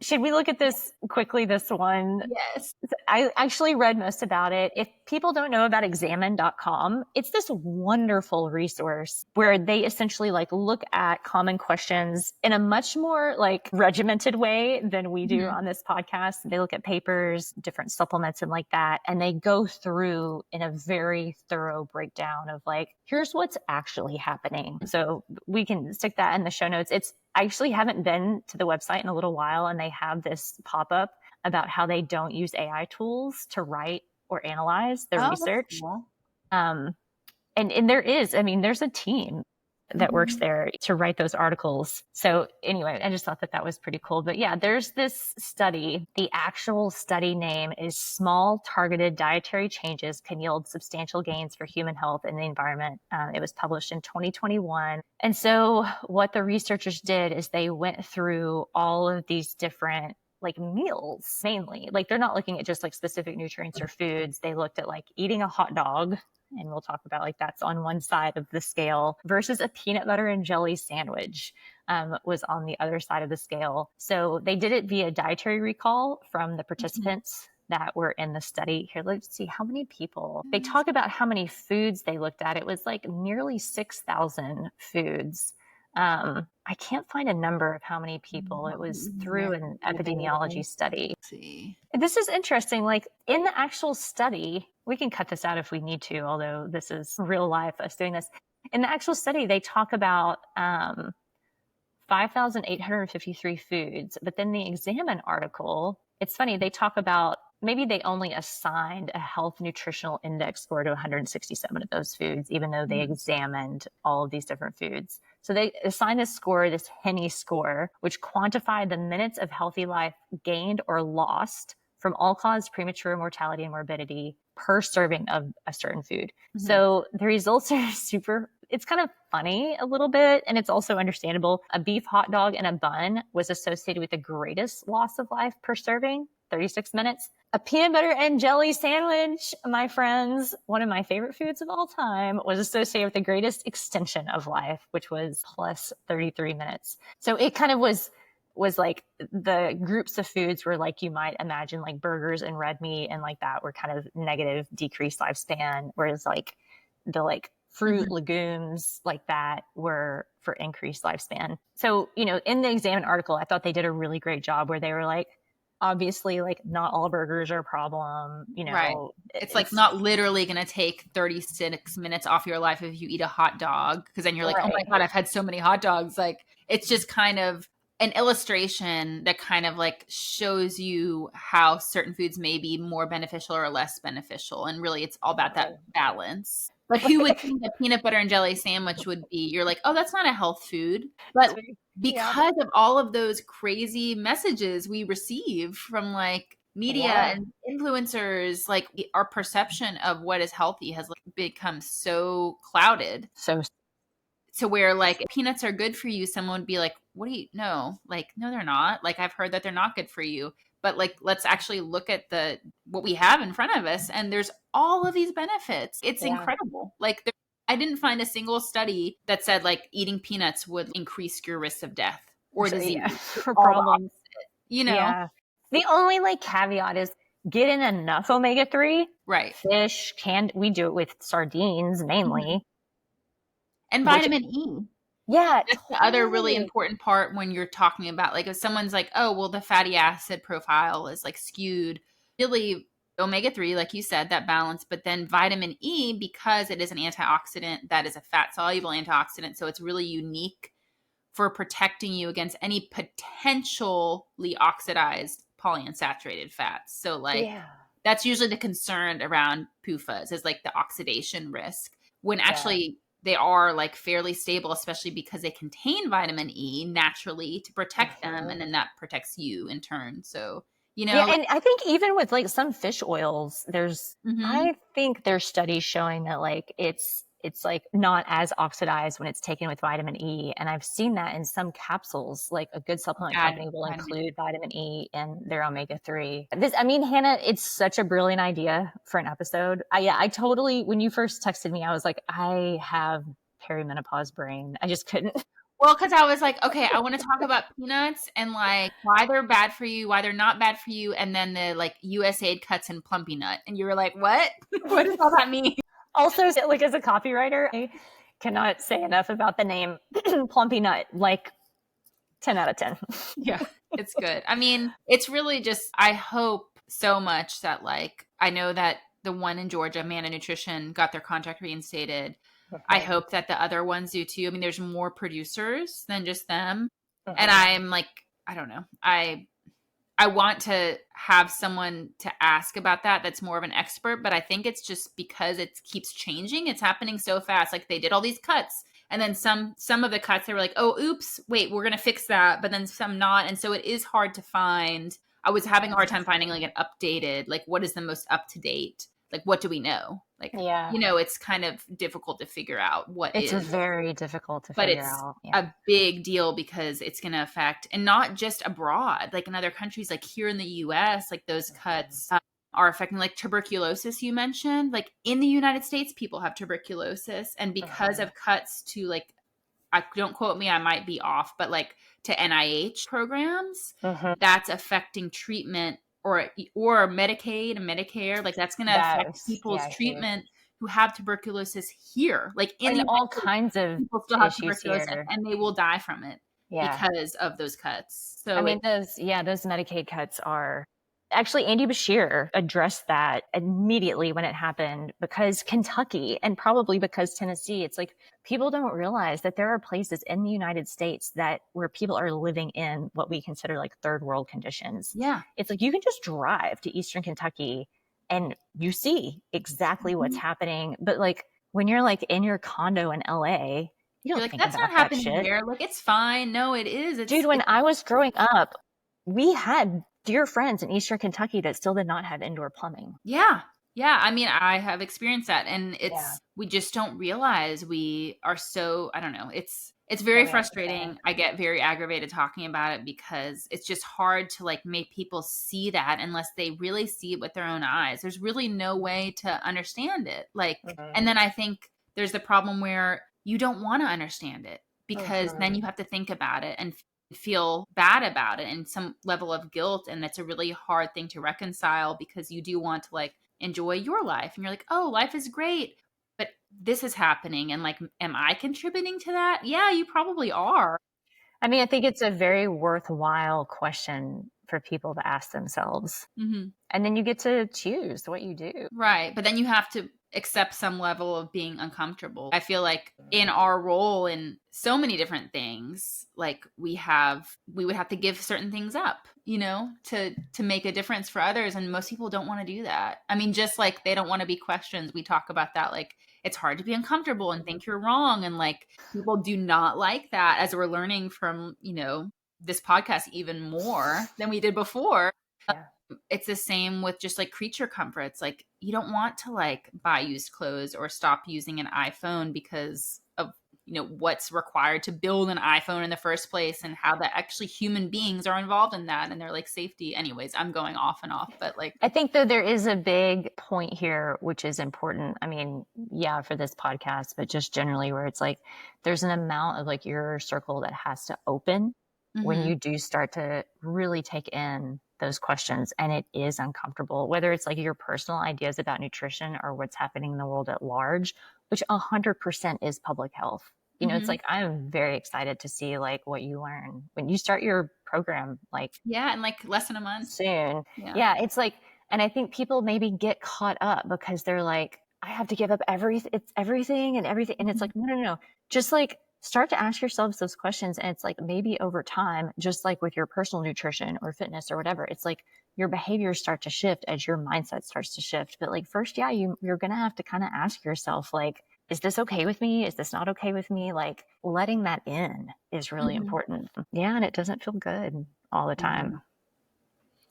Should we look at this quickly, this one? Yes. I actually read most about it. If people don't know about examine.com, it's this wonderful resource where they essentially like look at common questions in a much more like regimented way than we do on this podcast. They look at papers, different supplements and like that. And they go through in a very thorough breakdown of like, here's what's actually happening. So we can stick that in the show notes. I actually haven't been to the website in a little while, and they have this pop-up about how they don't use AI tools to write or analyze the Oh, that's research. cool. And there's a team that works there to write those articles. So anyway, I just thought that was pretty cool. But yeah, there's this study. The actual study name is Small Targeted Dietary Changes Can Yield Substantial Gains for Human Health and the Environment. It was published in 2021. And so what the researchers did is they went through all of these different meals mainly. They're not looking at just specific nutrients or foods. They looked at eating a hot dog, and we'll talk about that's on one side of the scale, versus a peanut butter and jelly sandwich was on the other side of the scale. So they did it via dietary recall from the participants that were in the study. Here, let's see how many people. They talk about how many foods they looked at. It was nearly 6,000 foods. I can't find a number of how many people. It was through an epidemiology study. Let's see. This is interesting. In the actual study, we can cut this out if we need to, although this is real life, us doing this. In the actual study, they talk about 5,853 foods. But then the Examine article, it's funny, they talk about maybe they only assigned a health nutritional index score to 167 of those foods, even though they examined all of these different foods. So they assigned this score, this Henny score, which quantified the minutes of healthy life gained or lost from all-cause premature mortality and morbidity per serving of a certain food. So the results are it's kind of funny a little bit, and it's also understandable. A beef hot dog and a bun was associated with the greatest loss of life per serving, 36 minutes. A peanut butter and jelly sandwich, my friends, one of my favorite foods of all time, was associated with the greatest extension of life, which was plus 33 minutes. So it kind of was the groups of foods were you might imagine burgers and red meat and that were kind of negative decreased lifespan, whereas the fruit, legumes that were for increased lifespan. So, in the Examine article, I thought they did a really great job where they were obviously not all burgers are a problem, Right. It's not literally going to take 36 minutes off your life if you eat a hot dog, because then you're oh my God, I've had so many hot dogs. It's just kind of an illustration that kind of shows you how certain foods may be more beneficial or less beneficial. And really it's all about that balance. But who would think a peanut butter and jelly sandwich would be? You're oh, that's not a health food. But because of all of those crazy messages we receive from media and influencers, our perception of what is healthy has become so clouded. So where peanuts are good for you, someone would be what do you know? No, they're not. I've heard that they're not good for you. But let's actually look at what we have in front of us, and there's all of these benefits. It's incredible. I didn't find a single study that said eating peanuts would increase your risk of death or disease or problems. The only caveat is get in enough omega-3. Right. Fish, we do it with sardines mainly. And vitamin E. Yeah. That's the other really important part when you're talking about if someone's oh, well, the fatty acid profile is skewed. Really, omega-3, like you said, that balance, but then vitamin E, because it is an antioxidant, that is a fat soluble antioxidant. So it's really unique for protecting you against any potentially oxidized polyunsaturated fats. So that's usually the concern around PUFAs is the oxidation risk, when actually they are fairly stable, especially because they contain vitamin E naturally to protect them. And then that protects you in turn. So, and I think even with some fish oils, I think there's studies showing that it's not as oxidized when it's taken with vitamin E. And I've seen that in some capsules, a good supplement company will include vitamin E in their omega-3. Hannah, it's such a brilliant idea for an episode. I totally, when you first texted me, I was I have perimenopause brain. I just couldn't. Well, because I was okay, I want to talk about peanuts and why they're bad for you, why they're not bad for you. And then the USAID cuts in Plumpy Nut. And you were what? What does all that mean? Also, as a copywriter, I cannot say enough about the name Plumpy Nut. 10 out of 10. Yeah, it's good. It's really just, I hope so much that I know that the one in Georgia, Mana Nutrition, got their contract reinstated. Okay. I hope that the other ones do too. There's more producers than just them. And I'm I don't know. I I want to have someone to ask about that that's more of an expert, but I think it's just because it keeps changing. It's happening so fast. Like they did all these cuts, and then some of the cuts they were like, oh, oops, wait, we're gonna fix that, but then some not. And so it is hard to find. I was having a hard time finding like an updated, like what is the most up to date, like what do we know? Like, Yeah. it's kind of difficult to figure out what It's is. very difficult to But figure it's out. Yeah. a big deal because it's going to affect, and not just abroad, like in other countries, like here in the US, like those cuts are affecting like tuberculosis you mentioned. Like in the United States, people have tuberculosis, and because of cuts to like, don't quote me, I might be off, but like to NIH programs, that's affecting treatment or Medicaid and Medicare. Like that's going to affect people's treatment who have tuberculosis here. Like in and the all United States, kinds of people still have issues tuberculosis here. and they will die from it because of those cuts. So I mean, those Medicaid cuts are actually, Andy Bashir addressed that immediately when it happened, because Kentucky and probably because Tennessee, it's like people don't realize that there are places in the United States where people are living in what we consider like third world conditions. Yeah. It's like you can just drive to Eastern Kentucky and you see exactly what's happening. But like when you're like in your condo in LA, you don't think that's about not that happening shit. here. Like it's fine. No, it is. Dude, when I was growing up, we had dear friends in Eastern Kentucky that still did not have indoor plumbing. Yeah. Yeah. I mean, I have experienced that, and we just don't realize we are so, I don't know. It's very frustrating. I get very aggravated talking about it because it's just hard to like make people see that unless they really see it with their own eyes. There's really no way to understand it. Like, and then I think there's the problem where you don't want to understand it because then you have to think about it and feel bad about it and some level of guilt. And that's a really hard thing to reconcile because you do want to like enjoy your life. And you're like, oh, life is great, but this is happening. And like, am I contributing to that? Yeah, you probably are. I mean, I think it's a very worthwhile question for people to ask themselves. And then you get to choose what you do. Right. But then you have to accept some level of being uncomfortable. I feel like in our role in so many different things, like we would have to give certain things up, to make a difference for others. And most people don't want to do that. I mean, just like they don't want to be questioned. We talk about that. Like it's hard to be uncomfortable and think you're wrong. And like people do not like that, as we're learning from, this podcast even more than we did before. Yeah. It's the same with just like creature comforts. Like you don't want to like buy used clothes or stop using an iPhone because of what's required to build an iPhone in the first place and how that actually human beings are involved in that and their like safety. Anyways, I'm going off and off, but like I think that there is a big point here which is important. I mean, yeah, for this podcast, but just generally where it's like there's an amount of like your circle that has to open when you do start to really take in those questions, and it is uncomfortable, whether it's like your personal ideas about nutrition or what's happening in the world at large, which 100% is public health. It's like, I'm very excited to see like what you learn when you start your program, like in like less than a month soon. Yeah. It's like, and I think people maybe get caught up because they're like, I have to give up everything. It's everything and everything. And it's like, no. Just like start to ask yourselves those questions. And it's like, maybe over time, just like with your personal nutrition or fitness or whatever, it's like your behaviors start to shift as your mindset starts to shift. But like first, you're going to have to kind of ask yourself, like, is this okay with me? Is this not okay with me? Like letting that in is really important. Yeah. And it doesn't feel good all the time.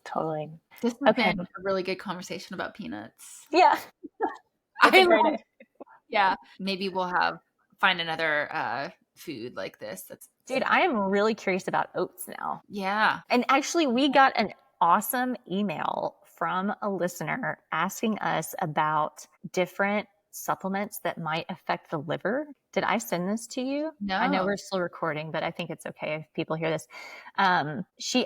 Totally. This has been a really good conversation about peanuts. Yeah. Yeah. Maybe we'll find another food like this. Dude, I am really curious about oats now. Yeah. And actually we got an awesome email from a listener asking us about different supplements that might affect the liver. Did I send this to you? No. I know we're still recording, but I think it's okay if people hear this. She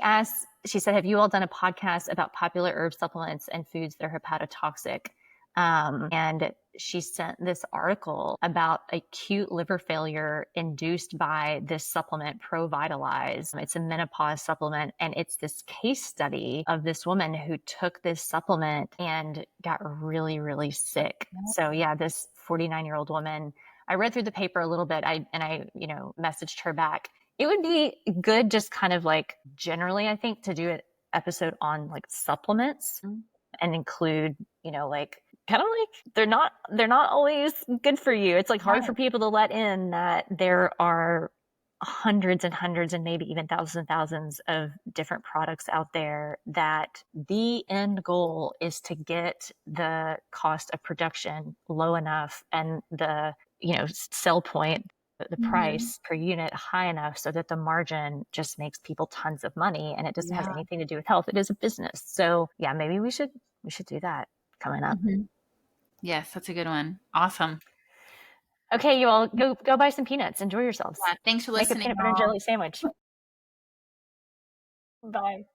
said, have you all done a podcast about popular herb supplements and foods that are hepatotoxic? And she sent this article about acute liver failure induced by this supplement, Provitalize. It's a menopause supplement, and it's this case study of this woman who took this supplement and got really, really sick. So yeah, this 49-year-old woman, I read through the paper a little bit. I messaged her back. It would be good just kind of like generally, I think, to do episode on like supplements and include, you know, like kind of like they're not always good for you. It's like hard for people to let in that there are hundreds and hundreds and maybe even thousands and thousands of different products out there, that the end goal is to get the cost of production low enough and the, you know, sell point, the price per unit high enough so that the margin just makes people tons of money, and it doesn't have anything to do with health. It is a business. So yeah, maybe we should do that coming up. Yes, that's a good one. Awesome. Okay, you all go buy some peanuts. Enjoy yourselves. Yeah, thanks for Make a listening. peanut butter and jelly sandwich. Bye.